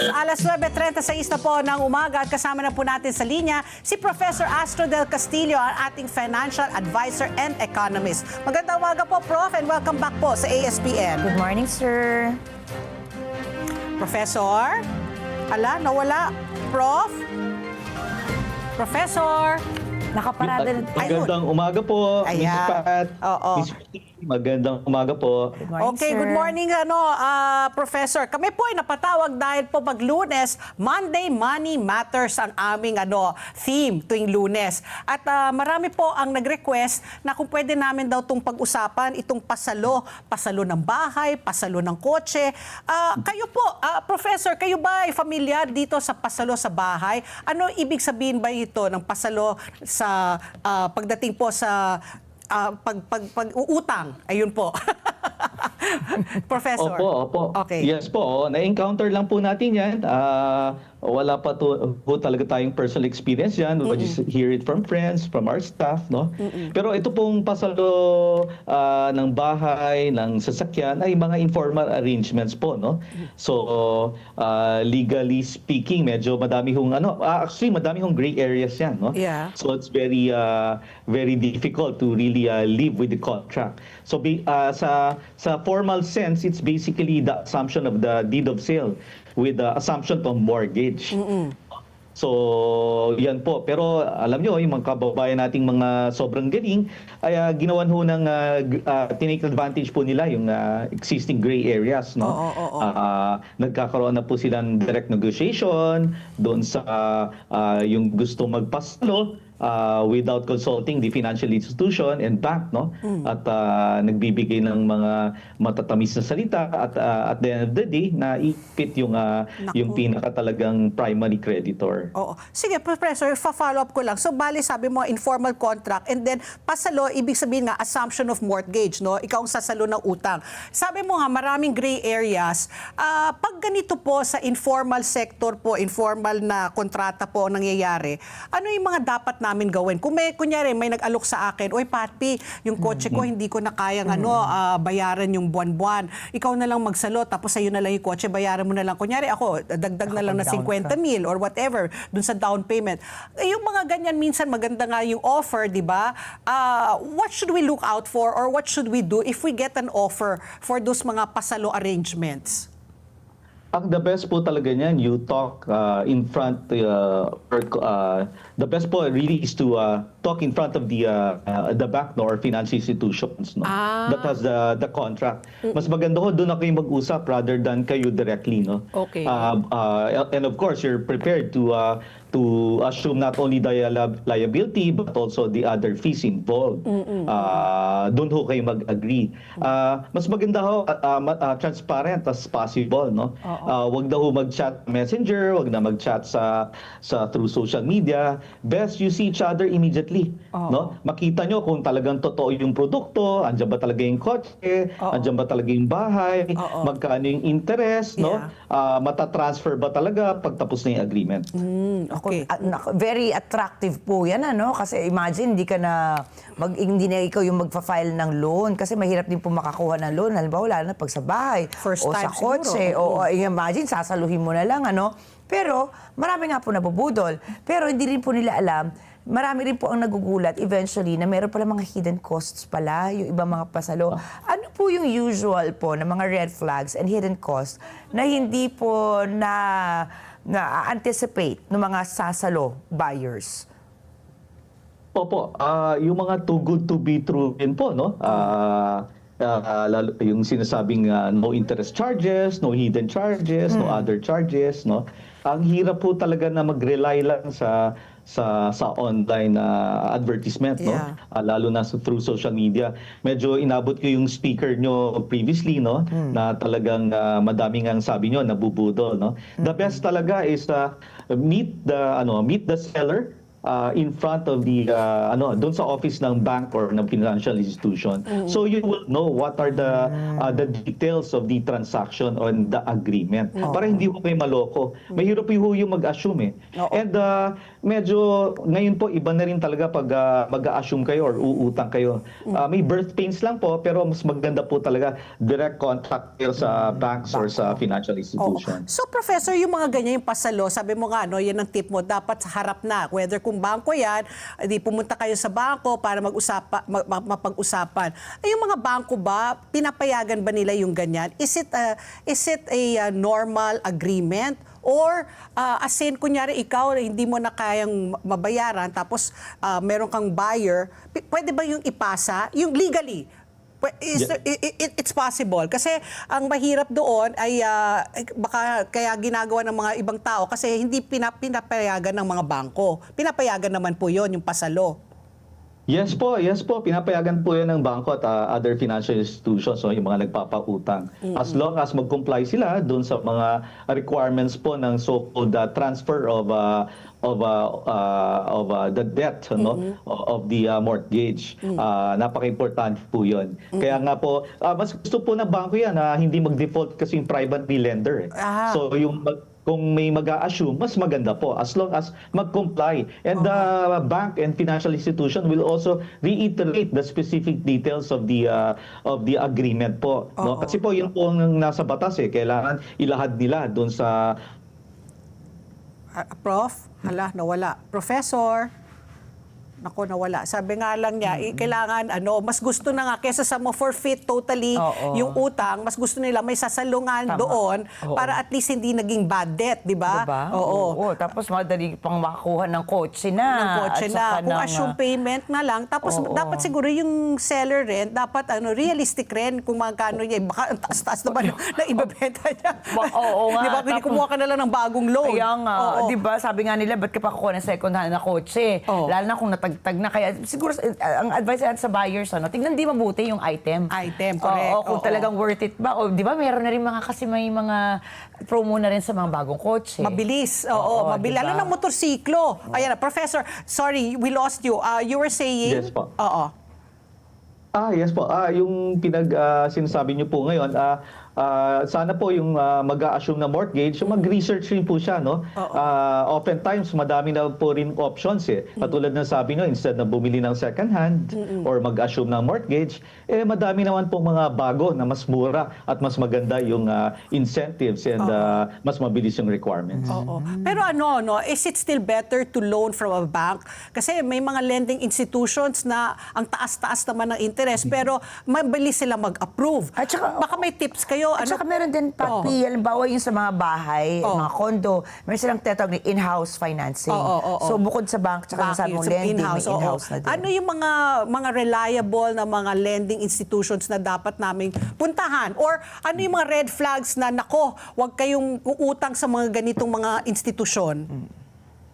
Alas 9:36 na po ng umaga at kasama na po natin sa linya si Professor Astro del Castillo, ang ating financial advisor and economist. Magandang umaga po, Prof, and welcome back po sa ASPN. Good morning, sir. Professor? Nawala. Prof? Professor? Nakaparada na. Magandang umaga po, Ayan. Mrs. Pat. Oo. Miss Pat, magandang umaga po. Good morning, Okay, sir. good morning, Professor. Kami po ay napatawag dahil po pag Lunes, Monday Money Matters ang aming theme tuwing Lunes. At marami po ang nag-request na kung pwede namin daw itong pag-usapan, itong pasalo ng bahay, pasalo ng kotse. Kayo po, Professor, kayo ba ay familiar dito sa pasalo sa bahay? Ano ibig sabihin ba ito ng pasalo sa pagdating po sa pag-uutang? Ayun po. Professor. Opo. Okay. Yes po, na-encounter lang po natin yan. Wala pa talaga tayong personal experience yan. We just hear it from friends, from our staff, no? Pero ito pong pasalo ng bahay, ng sasakyan ay mga informal arrangements po, no? So, legally speaking, medyo madami hong actually madami hong gray areas yan, no? Yeah. So it's very difficult to really live with the contract. So sa formal sense, it's basically the assumption of the deed of sale with the assumption of mortgage. So, yan po. Pero alam nyo, yung mga kababayan nating mga sobrang galing, ay ginawan ho ng tinake advantage po nila yung existing gray areas. No? Nagkakaroon na po sila ng direct negotiation doon sa yung gusto magpasalo without consulting the financial institution and bank, no? At nagbibigay ng mga matatamis na salita at the end of the day na ipit yung pinaka talagang primary creditor. Oo. Sige, Professor, follow up ko lang. So, bali, sabi mo, informal contract, and then, pasalo, ibig sabihin nga, assumption of mortgage, no? Ikaw ang sasalo ng utang. Sabi mo nga, maraming gray areas. Pag ganito po sa informal sector po, informal na kontrata po ang nangyayari, ano yung mga dapat namin gawin? Kung kunyari, may nag-alok sa akin, oy, Patpi, yung kotse ko, hindi ko na kayang bayaran yung buwan-buwan. Ikaw na lang magsalo, tapos sa'yo na lang yung kotse, bayaran mo na lang. Kunyari ako, dagdag na lang na 50,000 or whatever, dun sa down payment. Yung mga ganyan, minsan maganda nga yung offer, di ba? What should we look out for or what should we do if we get an offer for those mga pasalo arrangements? Ang the best po talaga niyan, you talk in front, the best po really is to talk in front of the bank, no, or financial institutions, no, that has the contract. Mas maganda ho doon na kayo mag-usap rather than kayo directly, no. Okay. And of course, you're prepared to assume not only the liability but also the other fees involved. Doon ho kayo mag-agree. Mas maganda ho transparent as possible, no. Wag na ho mag-chat messenger, wag na mag-chat sa through social media. Best you see each other immediately, no. Makita nyo kung talagang totoo yung produkto, andyan ba talaga yung kotse, andyan ba talaga yung bahay, magkano yung interest, no. Matatransfer ba talaga pagtapos na yung agreement. Okay. Very attractive po yan, ano? Kasi imagine, hindi na ikaw yung magfa-file ng loan kasi mahirap din po makakuha ng loan. Halimbawa, lalo na pag sa bahay First o time sa kotse. siguro. O imagine, sasaluhin mo na lang, ano? Pero marami nga po nabubudol. Pero hindi rin po nila alam, marami rin po ang nagugulat eventually na meron pala mga hidden costs pala, yung ibang mga pasalo. Ano po yung usual po na mga red flags and hidden costs na hindi po na-anticipate ng mga sasalo buyers? Opo, yung mga too good to be true din po, no? Lalo yung sinasabing no interest charges, no hidden charges, no other charges, no. Ang hirap po talaga na mag-rely lang sa online advertisement, no. Yeah. Lalo na through social media. Medyo inabot ko yung speaker nyo previously, no, na talagang madaming ang sabi nyo nabubudol, no. The best talaga is meet the seller in front of the doon sa office ng bank or ng financial institution. So you will know what are the details of the transaction on the agreement para hindi ko kayo maloko. Mahirap yung mag-assume And medyo ngayon po iba na rin talaga pag mag-assume kayo or uutang kayo. May birth pains lang po pero mas maganda po talaga direct contact kayo sa banks or sa financial institution. So, Professor, yung mga ganyan, yung pasalo, sabi mo nga, no, yan ang tip mo, dapat sa harap na. Whether kung bangko yan, di pumunta kayo sa bangko para mapag-usapan. Ay, yung mga bangko ba, pinapayagan ba nila yung ganyan? Is it a normal agreement? Or as in, kunyari ikaw, hindi mo na kayang mabayaran, tapos meron kang buyer, pwede ba yung ipasa? Yung legally, it's possible. Kasi ang mahirap doon ay baka kaya ginagawa ng mga ibang tao kasi hindi pinapayagan ng mga bangko. Pinapayagan naman po yon yung pasalo. Yes po. Pinapayagan po yan ng bangko at other financial institutions, so yung mga nagpapautang. As long as mag-comply sila doon sa mga requirements po ng so-called transfer of the debt, no, of the mortgage. Napaka-importante po yun. Kaya nga po, mas gusto po ng bangko yan na hindi mag-default kasi yung privately lender. So kung may mag-a-assume, mas maganda po as long as mag-comply. And the bank and financial institution will also reiterate the specific details of the agreement po. No? Kasi po yun po ang nasa batas kailangan ilahad nila doon sa... Prof, nawala. Professor, Nako, nawala. Sabi nga lang niya, kailangan, mas gusto na nga, kesa sa mo forfeit totally yung utang, mas gusto nila may sasalungan doon para at least hindi naging bad debt, di ba? Diba? Oo. Tapos madali pang makakuha ng kotse na. Kung assume payment na lang. Tapos dapat siguro yung seller rin, dapat realistic rin kung magkano niya. Baka ang taas-taas naman na ibebenta niya. Oo nga. Di ba? Hindi kumuha ka na lang ng bagong loan. Kaya nga, di ba? Sabi nga nila, ba't ka pa kukuha ng second hand na kotse? Lalo na kung natagtag na. Kaya siguro, ang advice natin sa buyers, tignan di mabuti yung item. Correct. Kung talagang worth it ba. Di ba, meron na rin kasi may mga promo na rin sa mga bagong kotse. Mabilis. Mabilis. Diba? Lalo ng motorsiklo. Ayan, Professor, sorry, we lost you. You were saying? Yes po. Yes po. Yung sinasabi niyo po ngayon, sana po yung mag-a-assume na mortgage, mag-research rin po siya, no? Oftentimes, madami na po rin options Katulad ng sabi nyo, instead na bumili ng second hand or mag-assume ng mortgage, madami naman po mga bago na mas mura at mas maganda yung incentives and mas mabilis yung requirements. Pero is it still better to loan from a bank? Kasi may mga lending institutions na ang taas-taas naman ng interest interest, pero mabilis sila mag-approve. At saka- Baka may tips kayo. At saka meron din, Oo. Patpi, halimbawa yung sa mga bahay, Oo. mga kondo, meron silang tinatawag na in-house financing. Oo. So bukod sa bank, tsaka sa mong Sa lending, may oo. in-house na din. Ano yung mga reliable na mga lending institutions na dapat naming puntahan? Or ano yung mga red flags na, nako, huwag kayong uutang sa mga ganitong mga institusyon?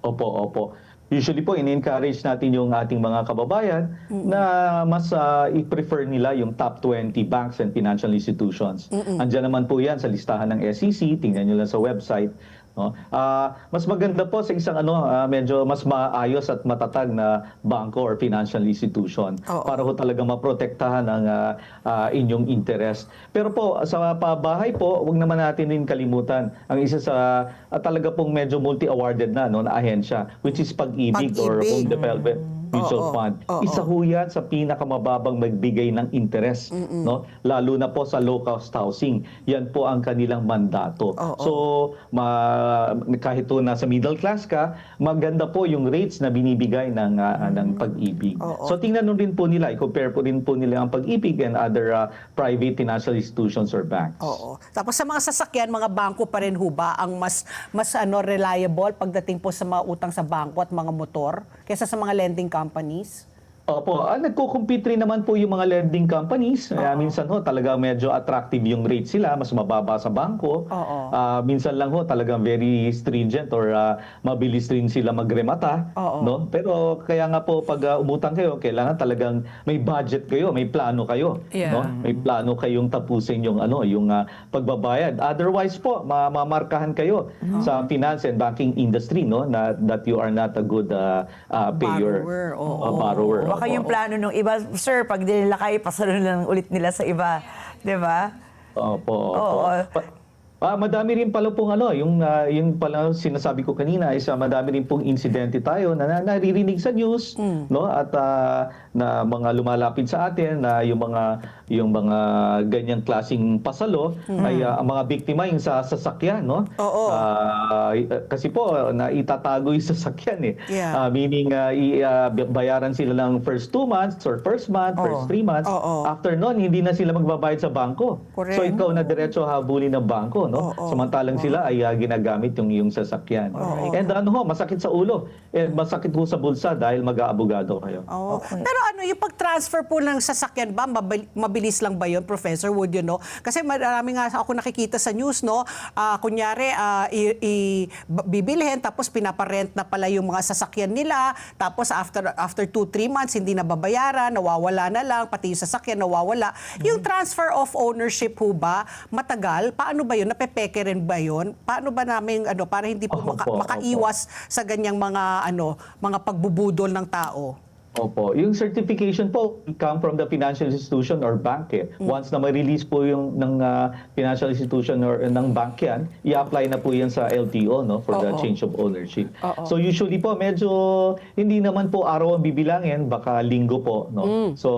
Opo. Usually po, in-encourage natin yung ating mga kababayan na mas i-prefer nila yung top 20 banks and financial institutions. Andiyan naman po yan sa listahan ng SEC, tingnan nyo lang sa website. No? Mas maganda po sa isang medyo mas maayos at matatag na bangko or financial institution para ho talaga maprotektahan ang inyong interest. Pero po sa pabahay po, wag naman natin din kalimutan ang isa sa talaga pong medyo multi-awarded na ahensya, which is Pag-ibig or Home Development Mutual Fund. Isa ho yan sa pinakamababang magbigay ng interest, no? Lalo na po sa low-cost housing. Yan po ang kanilang mandato. So, kahit po nasa middle class ka, maganda po yung rates na binibigay ng Pag-ibig. So, tingnan nun rin po nila, i-compare po rin po nila ang Pag-ibig and other private financial institutions or banks. Oo. Tapos sa mga sasakyan, mga bangko pa rin ho ba ang mas reliable pagdating po sa mga utang sa bangko at mga motor kaysa sa mga lending companies? Opo, nagko-compete rin naman po yung mga lending companies. Minsan ho talaga medyo attractive yung rate sila, mas mababa sa bangko. Minsan lang ho talagang very stringent or mabilis rin sila magremata, no? Pero kaya nga po pag umutang kayo, kailangan talagang may budget kayo, may plano kayo, no? May plano kayong tapusin yung yung pagbabayad. Otherwise po, mamarkahan kayo sa finance and banking industry, no? That you are not a good payer, borrower. Baka yung plano nung iba, sir, pag di nila kayo, pasalo lang ulit nila sa iba. Di ba? Opo. Oo. Madami rin pala pong yung pala sinasabi ko kanina is madami rin pong insidente tayo na naririnig sa news, no? At na mga lumalapit sa atin na yung mga ganyang klasing pasalo ay ang mga biktima yung sa sasakyan, no? Kasi po naitatago yung sasakyan meaning bayaran sila ng first 2 months or first month, first 3 months. After nun, hindi na sila magbabayad sa bangko. Correct. So ikaw na diretso habulin ng bangko, no? Samantalang sila ay ginagamit yung sasakyan. And masakit sa ulo. Masakit po sa bulsa dahil mag-aabogado kayo. Pero yung pag-transfer po ng sasakyan ba, mabilis lang ba yun, Professor? Would you know? Kasi marami nga ako nakikita sa news, no? Kunyari, bibilhin, tapos pinaparent na pala yung mga sasakyan nila, tapos after 2-3 months, hindi na babayaran, nawawala na lang, pati yung sasakyan nawawala. Yung transfer of ownership ho ba, matagal? Paano ba yun? Napepeke rin ba yun? Paano ba namin, para hindi po makaiwas sa ganyang mga pagbubudol ng tao? Opo. Yung certification po come from the financial institution or bank. Once na ma-release po yung ng financial institution or ng bank yan, i-apply na po yan sa LTO, no, for the change of ownership. So usually po medyo hindi naman po araw ang bibilangin, baka linggo po, no. So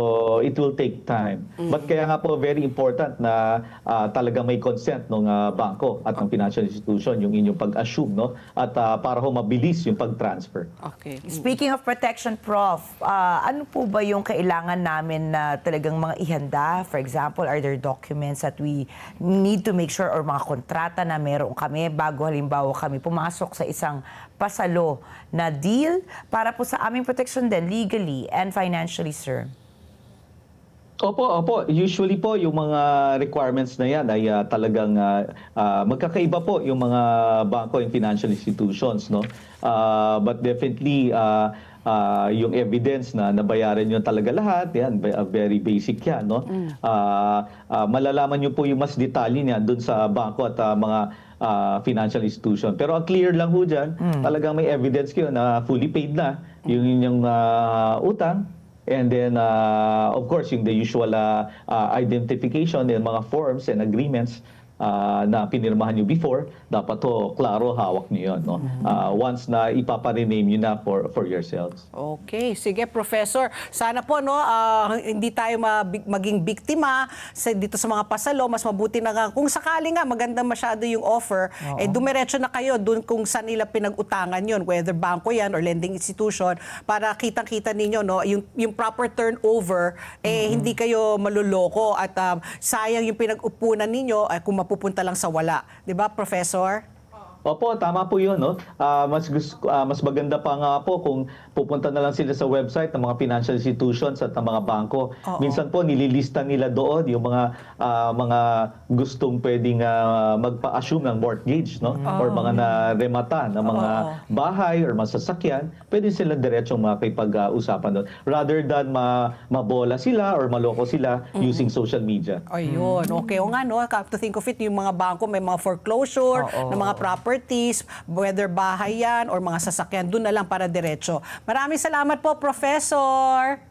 it will take time. But kaya nga po very important na talaga may consent ng bangko at ng financial institution yung inyong pag-assume, no, at para ho mabilis yung pag-transfer. Okay. Speaking of protection, Prof, ano po ba yung kailangan namin na talagang mga ihanda? For example, are there documents that we need to make sure or mga kontrata na meron kami bago halimbawa kami pumasok sa isang pasalo na deal para po sa aming protection din legally and financially, sir? Opo. Usually po, yung mga requirements na yan ay talagang magkakaiba po yung mga bangko and financial institutions, no? But definitely, yung evidence na nabayaran nyo talaga lahat, yan, very basic yan, no? Malalaman nyo po yung mas detalye niya dun sa bangko at mga financial institution. Pero ang clear lang po dyan, talagang may evidence kayo na fully paid na yung inyong utang. And then, of course, yung the usual identification and mga forms and agreements na pinirmahan nyo before, dapat to klaro hawak nyo yun. No? Once na ipaparename nyo na for yourselves. Okay, sige Professor. Sana po hindi tayo maging biktima dito sa mga pasalo. Mas mabuti na nga kung sakali nga maganda masyado yung offer, dumiretso na kayo dun kung saan nila pinag-utangan yun, whether bangko yan or lending institution, para kitang-kita ninyo yung proper turnover, hindi kayo maluloko at sayang yung pinag-upunan ninyo kung mapupunta lang sa wala. 'Di ba, Professor? Opo, tama po yun. No? Mas maganda pa nga po kung pupunta na lang sila sa website ng mga financial institutions at ng mga bangko. Minsan po nililista nila doon yung mga gustong pwedeng magpa-assume ng mortgage, no? Or mga naremata ng mga bahay or masasakyan, pwede sila diretsong makipag-usapan doon. Rather than mabola sila or maloko sila using social media. Ayun, okay. O nga, come to think of it, yung mga bangko may mga foreclosure ng mga properties, whether bahay yan or mga sasakyan, doon na lang para diretso. Maraming salamat po, Professor.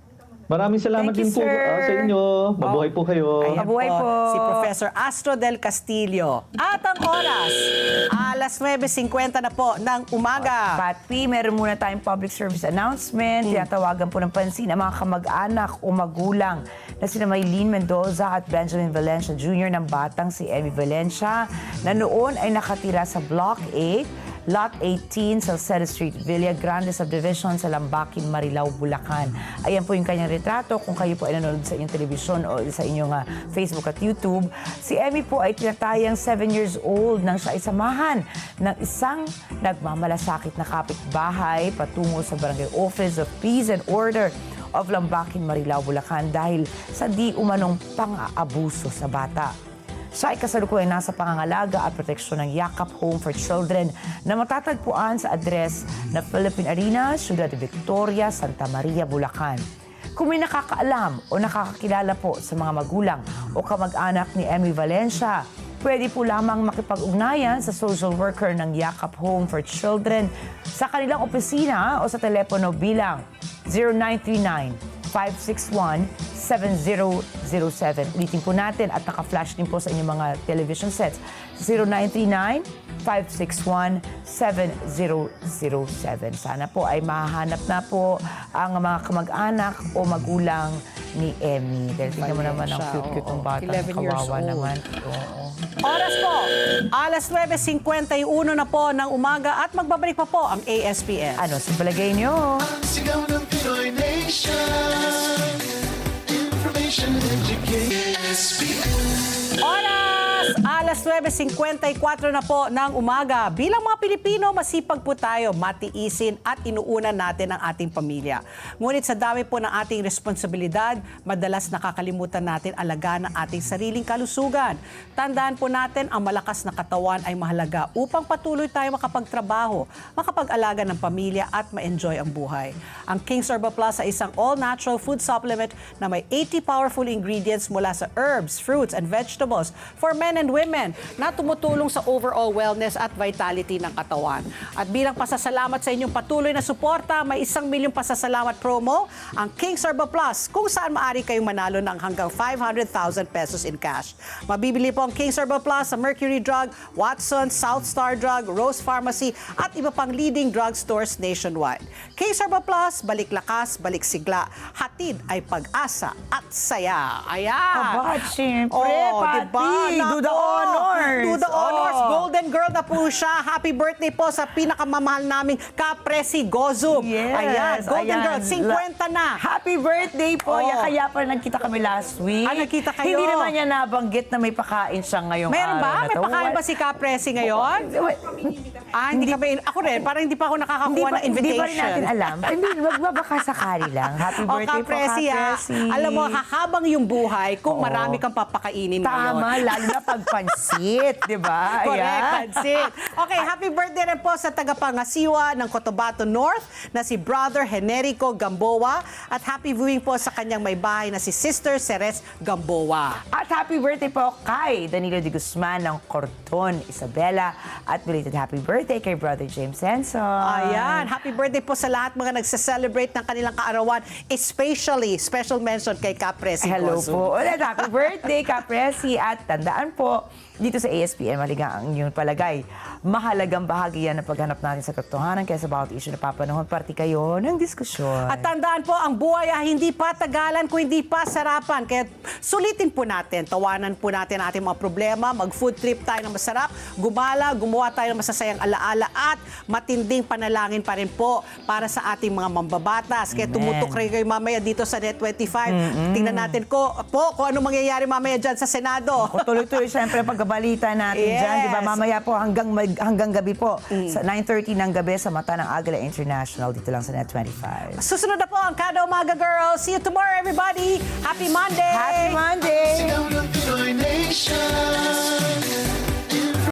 Maraming salamat Thank you, din po sir. sa inyo. Mabuhay po kayo. Ayan Mabuhay po. Si Professor Astro del Castillo. At ang oras, alas 9:50 na po ng umaga. Patpi, meron muna tayong public service announcement. Tinatawagan po ng pansin ang mga kamag-anak o magulang na sina Maylene Mendoza at Benjamin Valencia Jr. ng batang si Emmy Valencia na noon ay nakatira sa Block 8, Lot 18, Salcedo Street, Villa Grande Subdivision sa Lambakin, Marilao, Bulacan. Ayan po yung kanyang retrato. Kung kayo po ay nanonood sa inyong telebisyon o sa inyong Facebook at YouTube, si Emmy po ay tinatayang 7 years old nang siya ay samahan ng isang nagmamalasakit na kapitbahay patungo sa Barangay Office of Peace and Order of Lambakin, Marilao, Bulacan dahil sa di umanong pang-aabuso sa bata. Siya ay kasalukuyang nasa pangangalaga at proteksyon ng Yakap Home for Children na matatagpuan sa address na Philippine Arena, Ciudad Victoria, Santa Maria, Bulacan. Kung may nakakaalam o nakakakilala po sa mga magulang o kamag-anak ni Emmy Valencia, pwede po lamang makipag-ugnayan sa social worker ng Yakap Home for Children sa kanilang opisina o sa telepono bilang 0939-561-7007. Ulitin po natin at naka-flash din po sa inyong mga television sets. 0939-561-7007. Sana po ay mahanap na po ang mga kamag-anak o magulang ni Emmy. Dahil tingnan mo naman ang cute-cute ng bata. 11 years Kawawa old. naman. Oo. Oras po, alas 9:51 na po ng umaga at magbabalik pa po ang ASPS. Ano sa palagay nyo? Ang sigaw ng Pinoy Nation. Information and education. SPN. Oras! Alas 9:54 na po ng umaga. Bilang mga Pilipino, masipag po tayo, matiisin at inuunan natin ang ating pamilya. Ngunit sa dami po ng ating responsibilidad, madalas nakakalimutan natin alagaan ang ating sariling kalusugan. Tandaan po natin, ang malakas na katawan ay mahalaga upang patuloy tayo makapagtrabaho, makapag-alaga ng pamilya at ma-enjoy ang buhay. Ang King's Herbal Plus ay isang all-natural food supplement na may 80 powerful ingredients mula sa herbs, fruits, and vegetables for men and women na tumutulong sa overall wellness at vitality ng katawan. At bilang pasasalamat sa inyong patuloy na suporta, may 1 milyong pasasalamat promo ang King's Herbal Plus kung saan maaari kayong manalo ng hanggang 500,000 pesos in cash. Mabibili po ang King's Herbal Plus sa Mercury Drug, Watson, South Star Drug, Rose Pharmacy at iba pang leading drugstores nationwide. King's Herbal Plus, balik lakas, balik sigla, hatid ay pag-asa at saya. Ayan! Aba, siyempre, Oh, Pati, diba? do the Nako, honors. do the honors. Oh. Golden girl na po siya. Happy birthday po sa pinakamamahal naming Kapresi Gozum. Yes. Ayan, Golden ayan. girl, 50 na. Happy birthday po. Oh. Kaya pa nagkita kami last week. Ah, nagkita kayo? Hindi naman niya nabanggit na may pakain siya ngayong Meron araw ba? na May to. pakain ba si Kapresi ngayon? Hindi ka ba? Ako rin, parang hindi pa ako nakakakuha ng invitation. Hindi pa rin natin alam. Hindi, magbabaka sakali lang. Happy O birthday Kapresi, po, ha? Kapresi. Alam mo, hahabang yung buhay kung Oo. marami kang papakainin ngayon. Tama, lalo na pagpansit, di ba? Correct, Ayan. pansit. Okay, happy birthday rin po sa tagapangasiwa ng Cotabato North na si Brother Generico Gamboa at happy viewing po sa kanyang may bahay na si Sister Ceres Gamboa. At happy birthday po kay Danilo de Guzman ng Cordon, Isabela. At belated happy birthday kay Brother James Henson. Ayan, happy birthday po sa lahat mga nagse-celebrate ng kanilang kaarawan, especially special mention kay Kapresi Hello Gozum. po. Ulit, happy birthday, Kapresi. At tandaan po, dito sa ASPN, maliga ang inyong palagay. Mahalagang bahagi yan ng paghanap natin sa katotohanan kaya sa bawat issue na papanahon, parte kayo ng diskusyon. At tandaan po, ang buhay ay hindi pa tagalan kung hindi pa sarapan. Kaya sulitin po natin, tawanan po natin ang ating mga problema, mag-food trip tayo ng masarap, gumala, gumawa tayo ng masasayang alaala at matinding panalangin pa rin po para sa ating mga mambabatas. Kaya tumutok rin kayo mamaya dito sa Net25. Tingnan natin kung ano mangyayari mamaya dyan sa Senado. O, tuloy-tuloy siyempre ang pagkabalita natin Yes. dyan. Di ba? Mamaya po hanggang gabi po. Sa 9:30 ng gabi sa Mata ng Agila International. Dito lang sa Net25. Susunod na po ang Kada Umaga Girls. See you tomorrow, everybody. Happy Monday! Happy Monday! Sigaw ng Pinoy Nation.